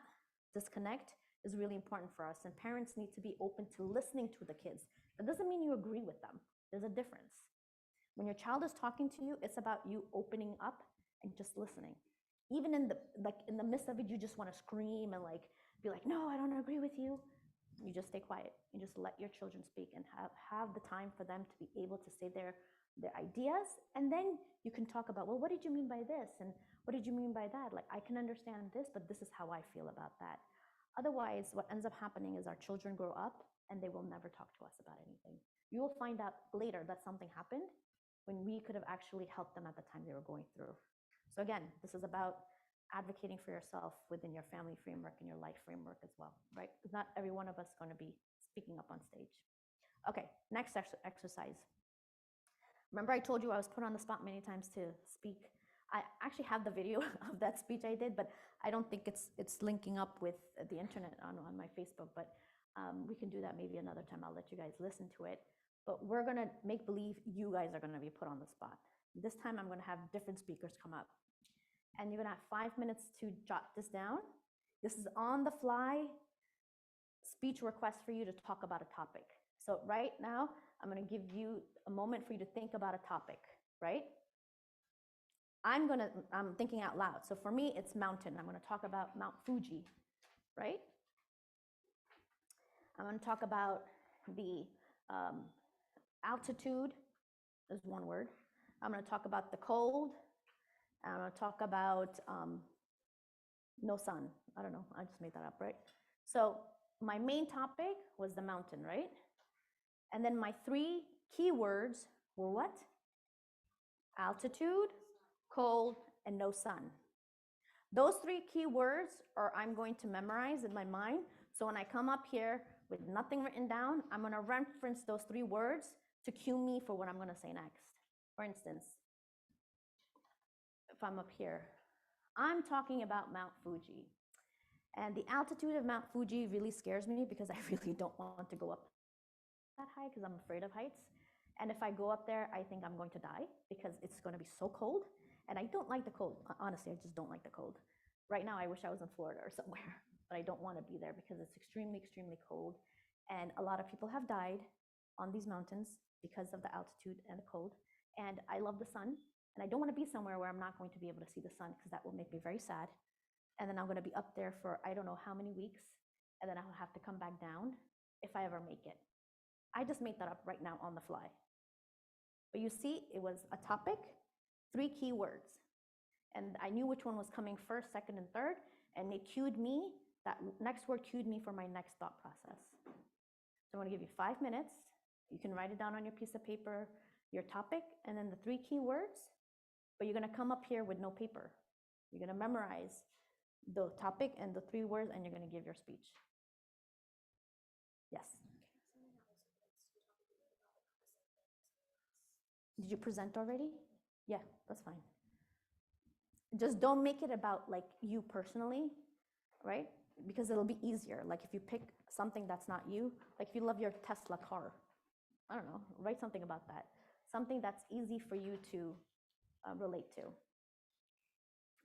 disconnect is really important for us. And parents need to be open to listening to the kids. That doesn't mean you agree with them. There's a difference. When your child is talking to you, it's about you opening up and just listening. Even in the midst of it, you just want to scream and like be like, no, I don't agree with you. You just stay quiet. You just let your children speak and have the time for them to be able to say their ideas. And then you can talk about, well, what did you mean by this? And what did you mean by that? Like, I can understand this, but this is how I feel about that. Otherwise, what ends up happening is our children grow up and they will never talk to us about anything. You will find out later that something happened when we could have actually helped them at the time they were going through. So again, this is about advocating for yourself within your family framework and your life framework as well, right? Because not every one of us is going to be speaking up on stage. Okay, next exercise. Remember I told you I was put on the spot many times to speak. I actually have the video of that speech I did, but I don't think it's linking up with the internet on my Facebook, but we can do that maybe another time. I'll let you guys listen to it. But we're gonna make believe you guys are gonna be put on the spot. This time I'm gonna have different speakers come up. And you're gonna have 5 minutes to jot this down. This is on the fly speech request for you to talk about a topic. So right now, I'm gonna give you a moment for you to think about a topic, right? I'm thinking out loud. So for me, it's mountain. I'm gonna talk about Mount Fuji, right? I'm gonna talk about the altitude, is one word. I'm gonna talk about the cold. I'm gonna talk about no sun. I don't know, I just made that up, right? So my main topic was the mountain, right? And then my 3 keywords were what? Altitude, cold, and no sun. Those 3 keywords I'm going to memorize in my mind. So when I come up here with nothing written down, I'm gonna reference those 3 words to cue me for what I'm gonna say next. For instance, if I'm up here, I'm talking about Mount Fuji. And the altitude of Mount Fuji really scares me because I really don't want to go up that high because I'm afraid of heights. And if I go up there, I think I'm going to die because it's going to be so cold. And I don't like the cold. Honestly, I just don't like the cold. Right now, I wish I was in Florida or somewhere, but I don't want to be there because it's extremely, extremely cold. And a lot of people have died on these mountains because of the altitude and the cold. And I love the sun. And I don't want to be somewhere where I'm not going to be able to see the sun because that will make me very sad. And then I'm going to be up there for I don't know how many weeks. And then I'll have to come back down if I ever make it. I just made that up right now on the fly. But you see, it was a topic, 3 keywords. And I knew which one was coming first, second, and third. And it cued me, that next word cued me for my next thought process. So I'm going to give you 5 minutes. You can write it down on your piece of paper, your topic, and then the 3 keywords. But you're going to come up here with no paper. You're going to memorize the topic and the 3 words, and you're going to give your speech. Yes. Did you present already? Yeah, that's fine. Just don't make it about like you personally, right? Because it'll be easier. Like if you pick something that's not you, like if you love your Tesla car, I don't know, write something about that. Something that's easy for you to relate to.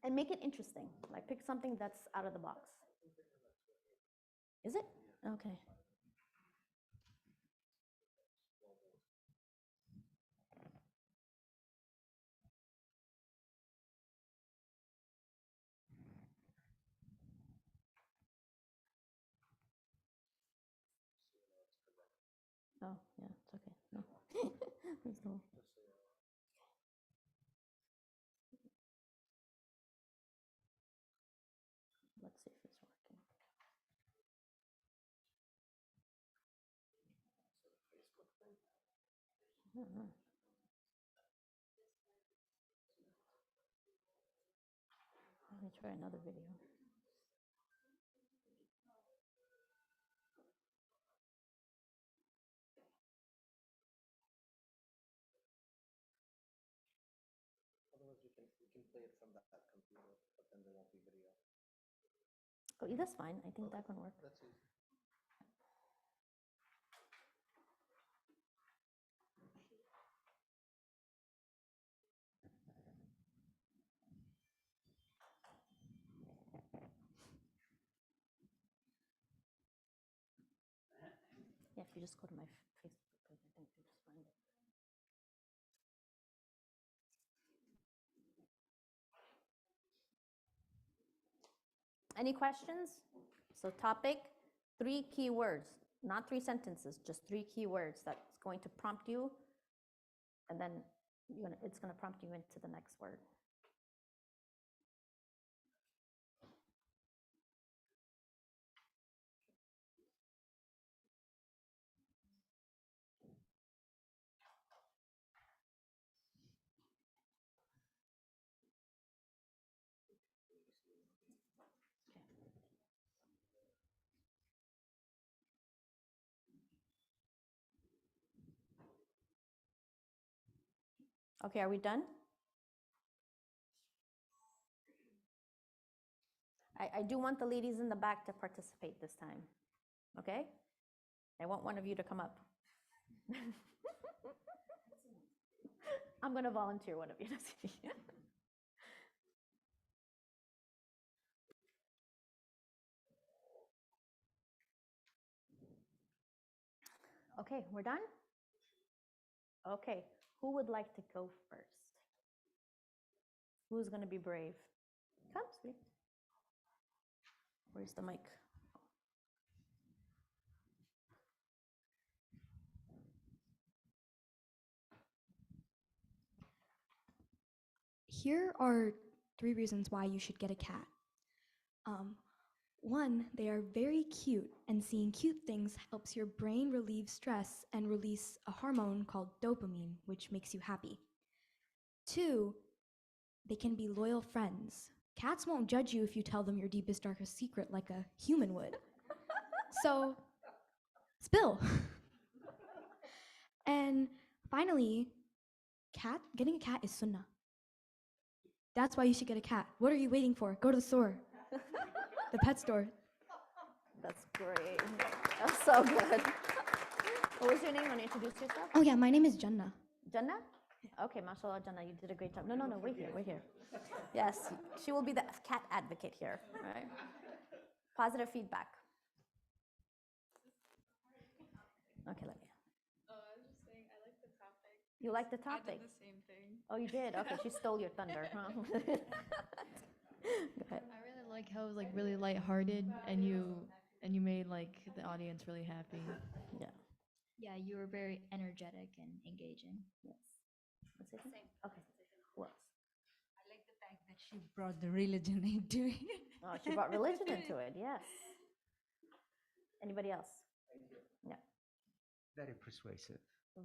And make it interesting. Like pick something that's out of the box. Is it? Okay. Oh, yeah, it's okay. No. There's no. Let's see if it's working. I don't know. Let me try another video. Otherwise, we can play it from that computer, but then there won't be video. Oh, yeah, that's fine. I think that can work. That's easy. Yeah, if you just go to my Facebook page, I think you just find it. Any questions? So topic, 3 key words, not 3 sentences, just 3 key words that's going to prompt you, and then it's going to prompt you into the next word. Okay, are we done? I do want the ladies in the back to participate this time, okay? I want one of you to come up. I'm going to volunteer one of you to see. Okay, we're done? Okay, who would like to go first? Who's going to be brave? Come, sweet. Where's the mic? Here are 3 reasons why you should get a cat. 1, they are very cute, and seeing cute things helps your brain relieve stress and release a hormone called dopamine, which makes you happy. 2, they can be loyal friends. Cats won't judge you if you tell them your deepest, darkest secret like a human would. So, spill. And finally, getting a cat is sunnah. That's why you should get a cat. What are you waiting for? Go to the store. The pet store. That's great. That's so good. What was your name? Want to introduce yourself? Oh yeah, my name is Jannah. Jannah? Okay, mashallah, Jannah, you did a great job. No, wait here. Yes, she will be the cat advocate here, right? Positive feedback. Okay, let me. Oh, I was just saying, I like the topic. You like the topic? I did the same thing. Oh, you did? Okay, she stole your thunder, huh? Go ahead. I really like how it was like really lighthearted, and you made like the audience really happy. Yeah. Yeah, you were very energetic and engaging. Yes. What's it? Okay. Who else? I like the fact that she brought the religion into it. Oh, she brought religion into it. Yes. Anybody else? No. Very persuasive.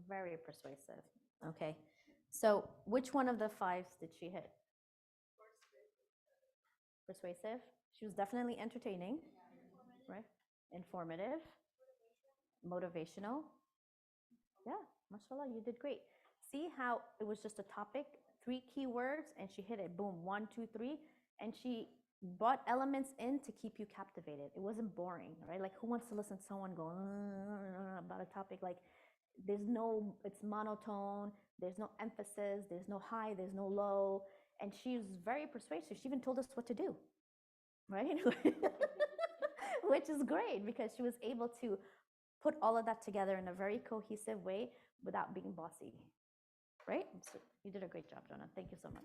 Very persuasive. Okay. So, which one of the 5s did she hit? Persuasive. She was definitely entertaining, right? Informative, motivational. Yeah, mashallah, you did great. See how it was just a topic, 3 key words, and she hit it. Boom, 1, 2, 3, and she brought elements in to keep you captivated. It wasn't boring, right? Like, who wants to listen to someone go about a topic? Like, it's monotone. There's no emphasis. There's no high. There's no low. And she was very persuasive. She even told us what to do, right? Which is great because she was able to put all of that together in a very cohesive way without being bossy, right? So you did a great job, Jonah. Thank you so much.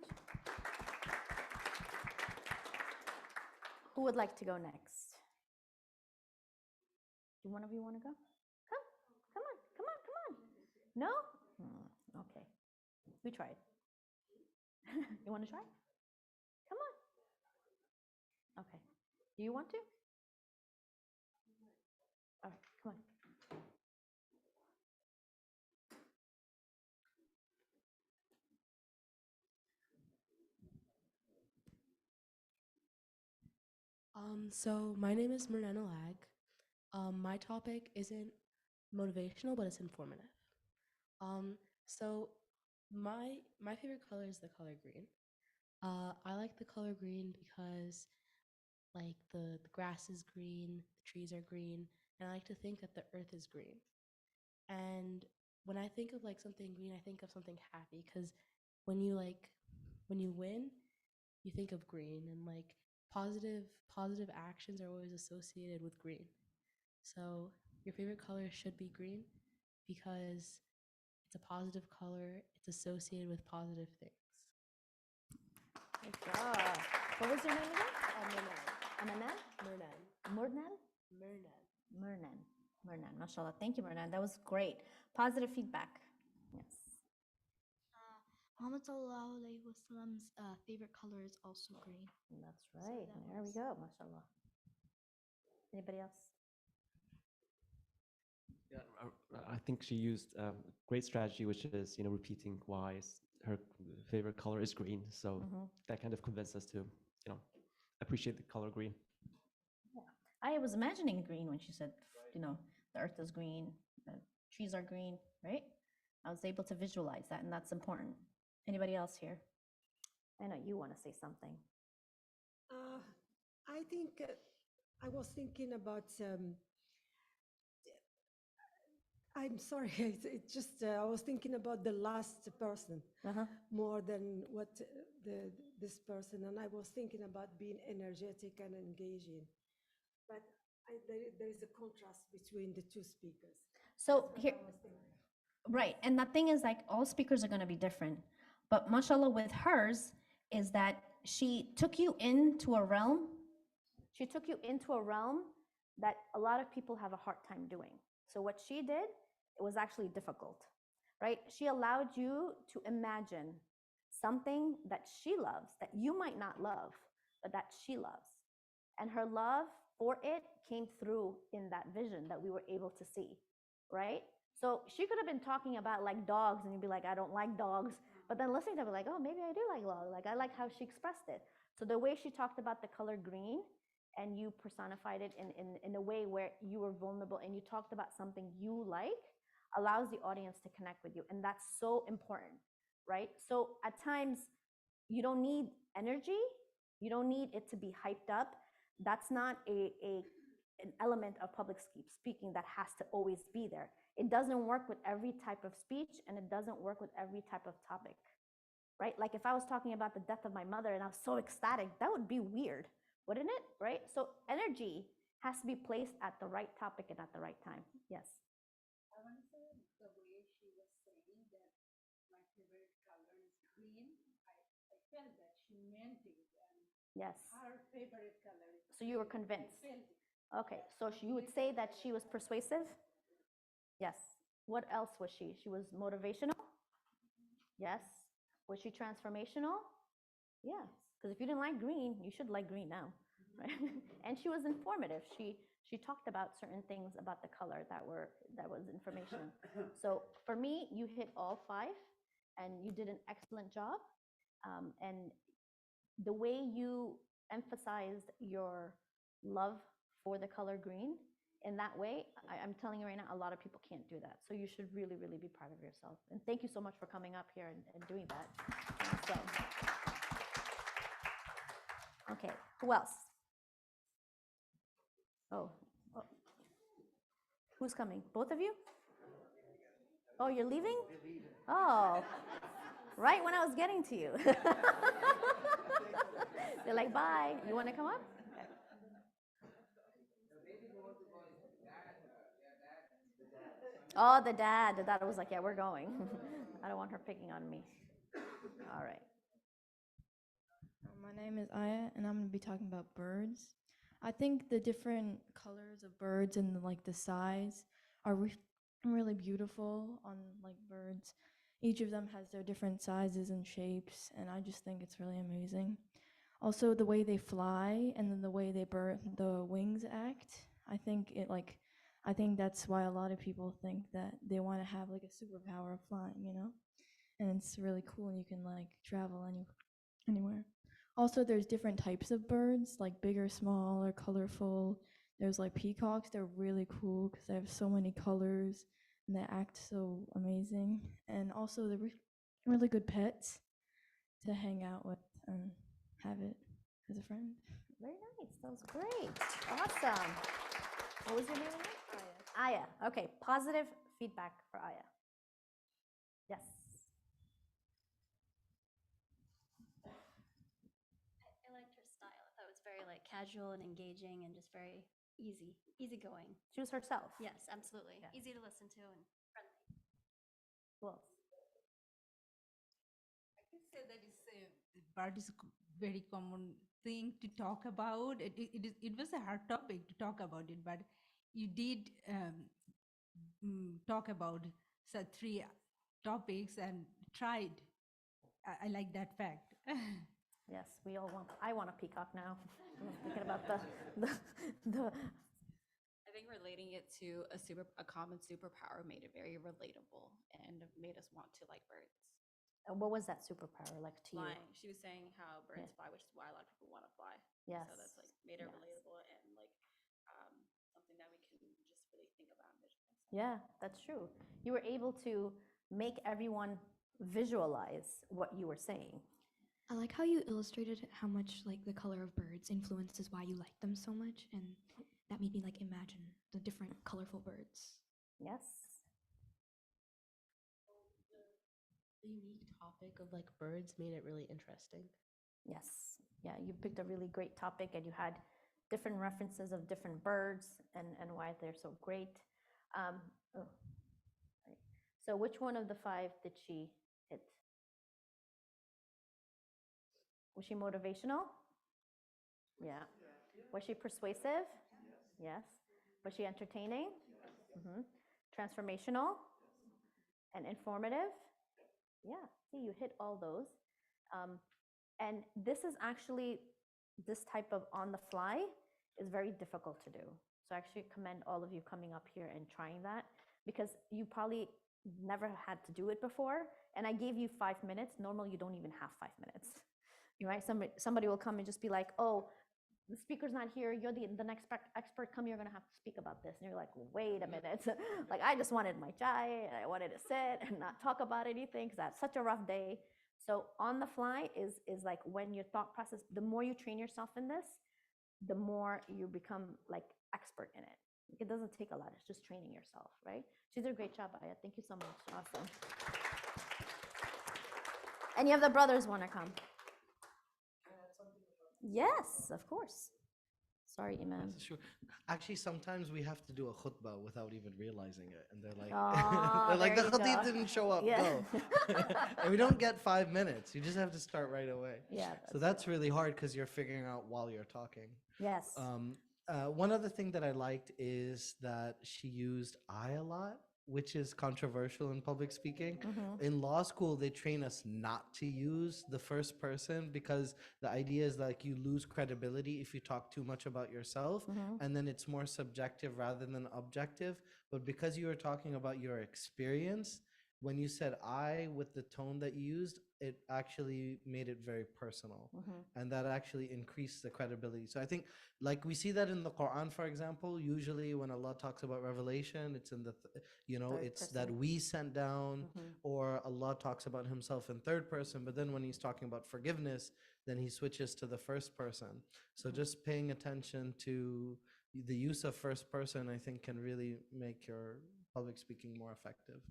Who would like to go next? Do one of you want to go? Come on. No? Okay. We tried. You want to try? Come on. Okay. Do you want to? All right, come on. So my name is Mernana Lag. My topic isn't motivational, but it's informative. So my favorite color is the color green. I like the color green because like the grass is green, the trees are green, and I like to think that the earth is green. And when I think of like something green, I think of something happy because when you win, you think of green and like positive actions are always associated with green. So your favorite color should be green because it's a positive color, it's associated with positive things. Good job. What was your name again? Amanan? Mernan. Murnan? Mernan. Murnan. Murnan, mashallah. Thank you, Murnan. That was great. Positive feedback. Yes. Muhammad Sallallahu Alaihi Wasallam's favorite color is also green. That's right. There we go, mashallah. Anybody else? Yeah, I think she used a great strategy, which is repeating why her favorite color is green. So that kind of convinced us to appreciate the color green. I was imagining green when she said, the earth is green, the trees are green, right? I was able to visualize that, and that's important. Anybody else here? I know you want to say something. I think I was thinking about. I'm sorry. It's just I was thinking about the last person more than what this person, and I was thinking about being energetic and engaging. But there is a contrast between the two speakers. So here, right, and the thing is, like, all speakers are going to be different, but mashallah with hers is that she took you into a realm. She took you into a realm that a lot of people have a hard time doing. So what she did, it was actually difficult, right? She allowed you to imagine something that she loves, that you might not love, but that she loves. And her love for it came through in that vision that we were able to see, right? So she could have been talking about like dogs, and you'd be like, I don't like dogs. But then listening to her, like, oh, maybe I do like dogs. Like, I like how she expressed it. So the way she talked about the color green, and you personified it in a way where you were vulnerable and you talked about something you like, allows the audience to connect with you. And that's so important, right? So at times, you don't need energy. You don't need it to be hyped up. That's not an element of public speaking that has to always be there. It doesn't work with every type of speech, and it doesn't work with every type of topic, right? Like if I was talking about the death of my mother and I was so ecstatic, that would be weird, wouldn't it? Right? So energy has to be placed at the right topic and at the right time. Yes. I want to say the way she was saying that my favorite color is green. I felt that she meant it. And Yes. her favorite color is So you were green. convinced. I felt it. Okay. So you would say that she was persuasive? Yes. What else was she? She was motivational? Yes. Was she transformational? Yeah. Because if you didn't like green, you should like green now, right? And she was informative. She talked about certain things about the color that was information. So for me, you hit all five, and you did an excellent job. And the way you emphasized your love for the color green in that way, I'm telling you right now, a lot of people can't do that. So you should really, really be proud of yourself. And thank you so much for coming up here and doing that. So, okay, who else? Oh, who's coming? Both of you? Oh, you're leaving? Oh, right when I was getting to you. They're like, bye. You want to come up? Okay. Oh, the dad. The dad was like, yeah, we're going. I don't want her picking on me. All right. My name is Aya, and I'm going to be talking about birds. I think the different colors of birds and like the size are really beautiful on like birds. Each of them has their different sizes and shapes, and I just think it's really amazing. Also, the way they fly and then the way the wings act. I think that's why a lot of people think that they want to have like a superpower of flying, and it's really cool, and you can like travel anywhere. Also, there's different types of birds, like big or small or colorful. There's like peacocks. They're really cool because they have so many colors and they act so amazing. And also, they're really good pets to hang out with and have it as a friend. Very nice. That was great. Awesome. What was your name again? Aya. Okay. Positive feedback for Aya. Yes. I liked her style. I thought it was very like casual and engaging and just very easygoing. She was herself. Yes, absolutely. Yeah. Easy to listen to and friendly. Who else? I can say that bird is very common thing to talk about. It was a hard topic to talk about it, but you did talk about such three topics and tried. I like that fact. Yes, we all want. I want a peacock now. I'm thinking about the I think relating it to a common superpower made it very relatable and made us want to like birds. What was that superpower like to you? Flying. She was saying how birds fly, which is why a lot of people want to fly. Yes. So that's like made it relatable and like something that we can just really think about and visualize. Yeah, that's true. You were able to make everyone visualize what you were saying. I like how you illustrated how much like the color of birds influences why you like them so much, and that made me like imagine the different colorful birds. Yes. The unique topic of like birds made it really interesting. Yes. Yeah, you picked a really great topic and you had different references of different birds and why they're so great. So which one of the 5 did she hit? Was she motivational? Yeah. Was she persuasive? Yes. Was she entertaining? Transformational and informative? Yeah. See, you hit all those. And this is actually, this type of on the fly is very difficult to do. So I actually commend all of you coming up here and trying that, because you probably never had to do it before. And I gave you 5 minutes. Normally, you don't even have 5 minutes. Right? Somebody will come and just be like, oh, the speaker's not here. You're the next expert. Come, you're going to have to speak about this. And you're like, wait a minute. Like, I just wanted my chai and I wanted to sit and not talk about anything because I had such a rough day. So on the fly is like when your thought process, the more you train yourself in this, the more you become like expert in it. It doesn't take a lot. It's just training yourself, right? She did a great job, Aya. Thank you so much. Awesome. Any of the brothers want to come? Yes, of course. Sorry, Imam. Sure. Actually, sometimes we have to do a khutbah without even realizing it, and they're like, oh, they're like, the there you khatib go. didn't show up. Yeah. Go. And we don't get 5 minutes. You just have to start right away. Yeah. So that's really hard because you're figuring out while you're talking. Yes. One other thing that I liked is that she used I a lot, which is controversial in public speaking. In law school, they train us not to use the first person because the idea is like you lose credibility if you talk too much about yourself, and then it's more subjective rather than objective. But because you were talking about your experience, when you said I with the tone that you used, it actually made it very personal. And that actually increased the credibility. So I think like we see that in the Quran, for example, usually when Allah talks about revelation, it's in the, it's that we sent down, or Allah talks about himself in third person. But then when he's talking about forgiveness, then he switches to the first person. So just paying attention to the use of first person, I think can really make your public speaking more effective.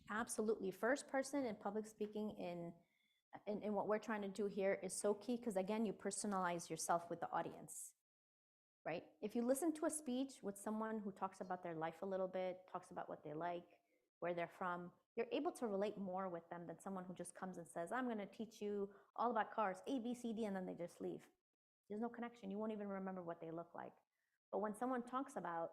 Absolutely. First person in public speaking in what we're trying to do here is so key because, again, you personalize yourself with the audience, right? If you listen to a speech with someone who talks about their life a little bit, talks about what they like, where they're from, you're able to relate more with them than someone who just comes and says, I'm going to teach you all about cars, A, B, C, D, and then they just leave. There's no connection. You won't even remember what they look like. But when someone talks about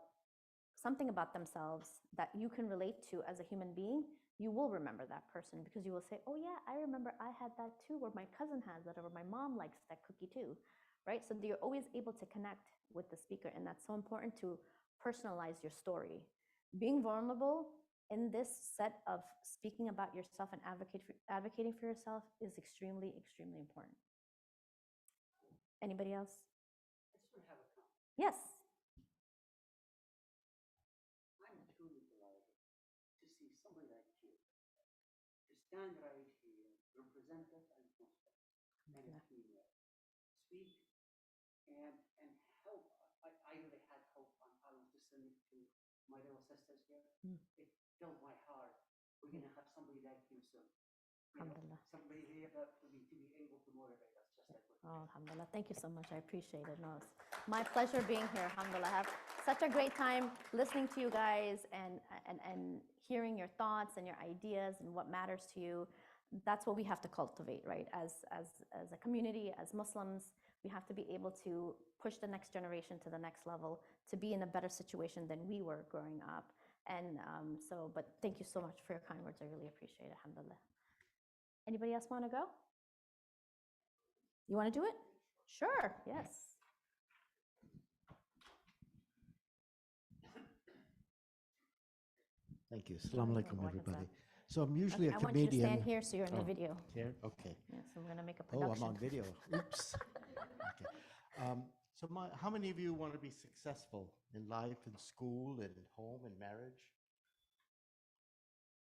something about themselves that you can relate to as a human being, you will remember that person because you will say, oh yeah, I remember I had that too, or my cousin has that, or my mom likes that cookie too, right? So you're always able to connect with the speaker, and that's so important to personalize your story. Being vulnerable in this set of speaking about yourself and advocating for yourself is extremely, extremely important. Anybody else? I just want to have a comment. Yes. I'm truly delighted to see somebody like you to stand right here, representative and Muslim, and a female, speak and help. I really had hope on. I was listening to my little sisters here. It filled my heart. We're going to have somebody like you soon. Somebody here that to be able to motivate us just like what. Oh, alhamdulillah. Thank you so much. I appreciate it. No, it's my pleasure being here. Alhamdulillah. I have such a great time listening to you guys and hearing your thoughts and your ideas and what matters to you. That's what we have to cultivate, right? As a community, as Muslims, we have to be able to push the next generation to the next level to be in a better situation than we were growing up. And but thank you so much for your kind words. I really appreciate it. Alhamdulillah. Anybody else want to go? You want to do it? Sure, yes. Thank you. Assalamu alaikum, everybody. So I'm usually Okay, a I want you to comedian. stand here so you're in the video. Here? Okay. Yes, I'm going to make a Oh, production. I'm on video. Oops. Okay. So how many of you want to be successful in life, in school, in home, in marriage?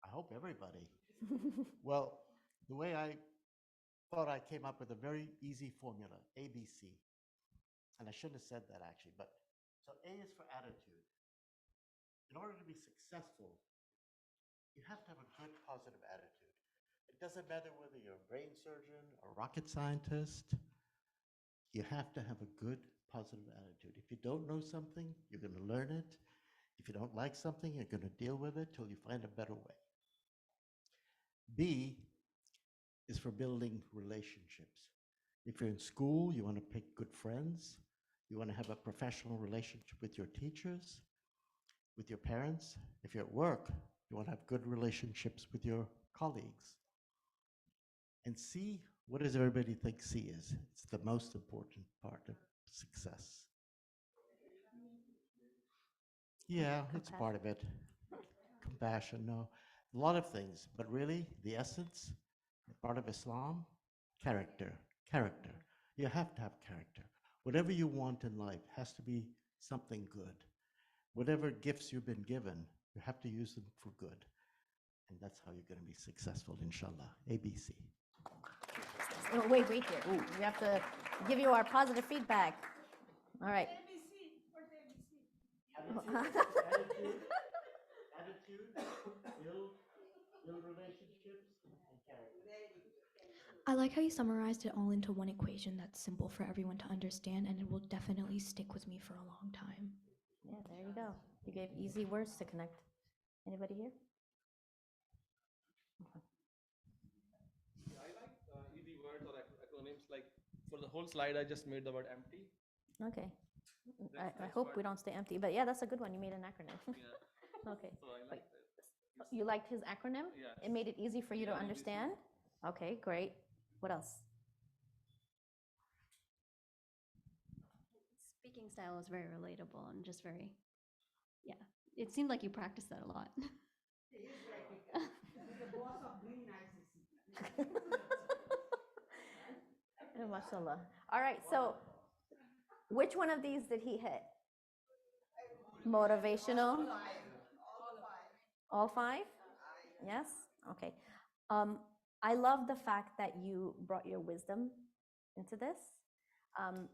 I hope everybody. Well, the way I thought I came up with a very easy formula, ABC. And I shouldn't have said that actually, but so A is for attitude. In order to be successful, you have to have a good, positive attitude. It doesn't matter whether you're a brain surgeon or a rocket scientist, you have to have a good, positive attitude. If you don't know something, you're going to learn it. If you don't like something, you're going to deal with it till you find a better way. B is for building relationships. If you're in school, you want to pick good friends. You want to have a professional relationship with your teachers, with your parents. If you're at work, you want to have good relationships with your colleagues. And C, what does everybody think C is? It's the most important part of success. Yeah, it's part of it. Compassion, no. A lot of things, but really, the essence, part of Islam, character. Character. You have to have character. Whatever you want in life has to be something good. Whatever gifts you've been given, you have to use them for good. And that's how you're going to be successful, inshallah. ABC. Oh, wait here. Ooh, we have to give you our positive feedback. All right. Attitude, build relationships, and character. I like how you summarized it all into one equation that's simple for everyone to understand, and it will definitely stick with me for a long time. Yeah, there you go. You gave easy words to connect. Anybody here? Okay. Yeah, I like easy words or acronyms. Like for the whole slide, I just made the word empty. Okay. I hope we don't stay empty, but yeah, that's a good one. You made an acronym. Yeah. Okay. So I like this. You liked his acronym? Yeah. It made it easy for you to understand? Okay, great. What else? Speaking style is very relatable and just very, yeah. It seemed like you practiced that a lot. He is like the boss of Green ICCP. Mashallah. All right, so which one of these did he hit? Motivational? All five? Yes? Okay. I love the fact that you brought your wisdom into this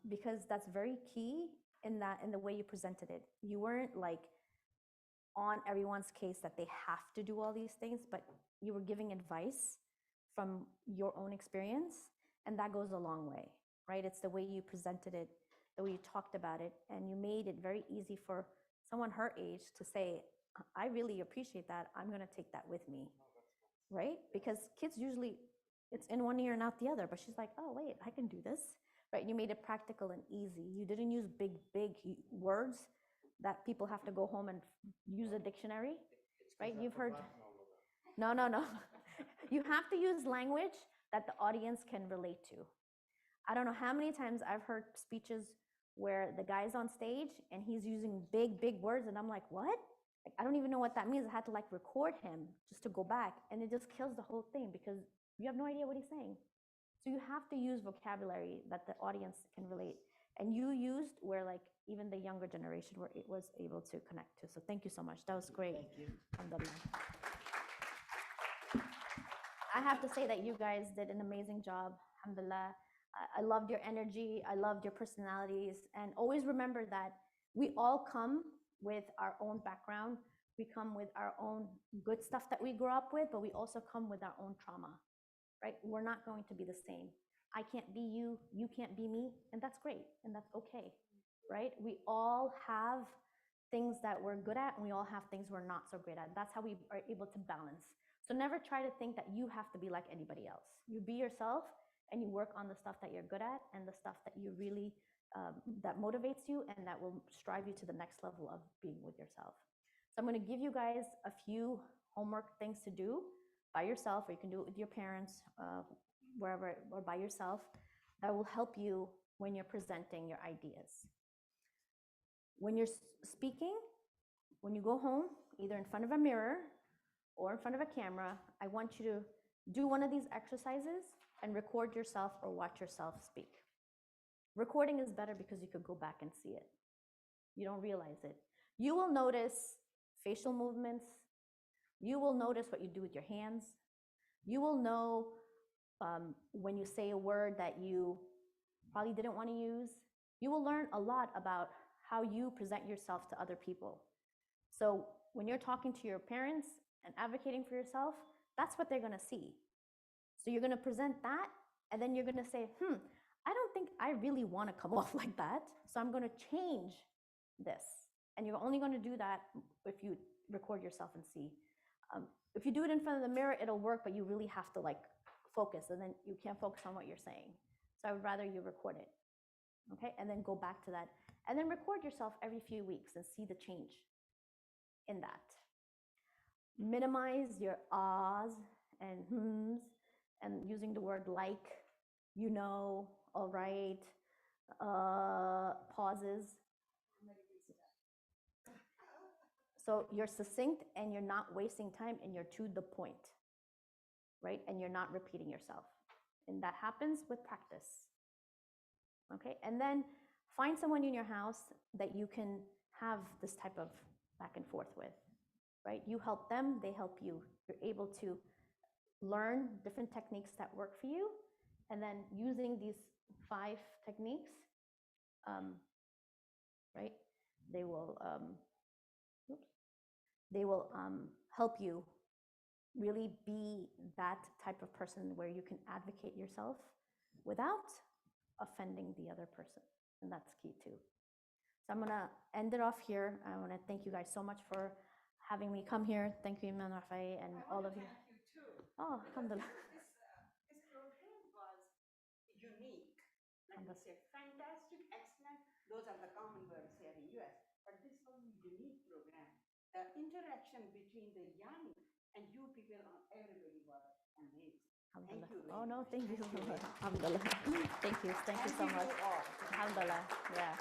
because that's very key in the way you presented it. You weren't like on everyone's case that they have to do all these things, but you were giving advice from your own experience, and that goes a long way, right? It's the way you presented it, the way you talked about it, and you made it very easy for someone her age to say, I really appreciate that. I'm going to take that with me, right? Because kids usually, it's in one ear and out the other, but she's like, oh, wait, I can do this, right? You made it practical and easy. You didn't use big words that people have to go home and use a dictionary, right? You've heard, no. You have to use language that the audience can relate to. I don't know how many times I've heard speeches where the guy's on stage and he's using big words, and I'm like, what? Like, I don't even know what that means. I had to like record him just to go back, and it just kills the whole thing because you have no idea what he's saying. So you have to use vocabulary that the audience can relate. And you used where like even the younger generation was able to connect to. So thank you so much. That was great. Thank you. Alhamdulillah. I have to say that you guys did an amazing job. Alhamdulillah. I loved your energy. I loved your personalities. And always remember that we all come with our own background. We come with our own good stuff that we grew up with, but we also come with our own trauma, right? We're not going to be the same. I can't be you, you can't be me, and that's great, and that's okay, right? We all have things that we're good at, and we all have things we're not so great at. That's how we are able to balance. So never try to think that you have to be like anybody else. You be yourself, and you work on the stuff that you're good at and the stuff that you really that motivates you and that will strive you to the next level of being with yourself. So I'm going to give you guys a few homework things to do by yourself, or you can do it with your parents, wherever, or by yourself, that will help you when you're presenting your ideas. When you're speaking, when you go home, either in front of a mirror or in front of a camera, I want you to do one of these exercises and record yourself or watch yourself speak. Recording is better because you could go back and see it. You don't realize it. You will notice facial movements. You will notice what you do with your hands. You will know when you say a word that you probably didn't want to use. You will learn a lot about how you present yourself to other people. So when you're talking to your parents and advocating for yourself, that's what they're going to see. So you're going to present that, and then you're going to say, I don't think I really want to come off like that, so I'm going to change this. And you're only going to do that if you record yourself and see. If you do it in front of the mirror, it'll work, but you really have to like focus, and then you can't focus on what you're saying. So I would rather you record it, okay? And then go back to that. And then record yourself every few weeks and see the change in that. Minimize your ahs and hms and using the word like, you know, all right, pauses. So you're succinct and you're not wasting time and you're to the point, right? And you're not repeating yourself. And that happens with practice, okay? And then find someone in your house that you can have this type of back and forth with, right? You help them, they help you. You're able to learn different techniques that work for you, and then using these 5 techniques, right? They will help you really be that type of person where you can advocate yourself without offending the other person, and that's key too. So I'm gonna end it off here. I want to thank you guys so much for having me come here. Thank you, Imam Rafai, and all of you. Thank you too. Oh, alhamdulillah. This program was unique. Let me say fantastic, excellent. Those are the common words here in US. But this was a unique program. The interaction between the young and you people on everybody was amazing. Thank you. Oh no, much. thank you. Thank you. Alhamdulillah. Thank you so much. All. Alhamdulillah. Yeah.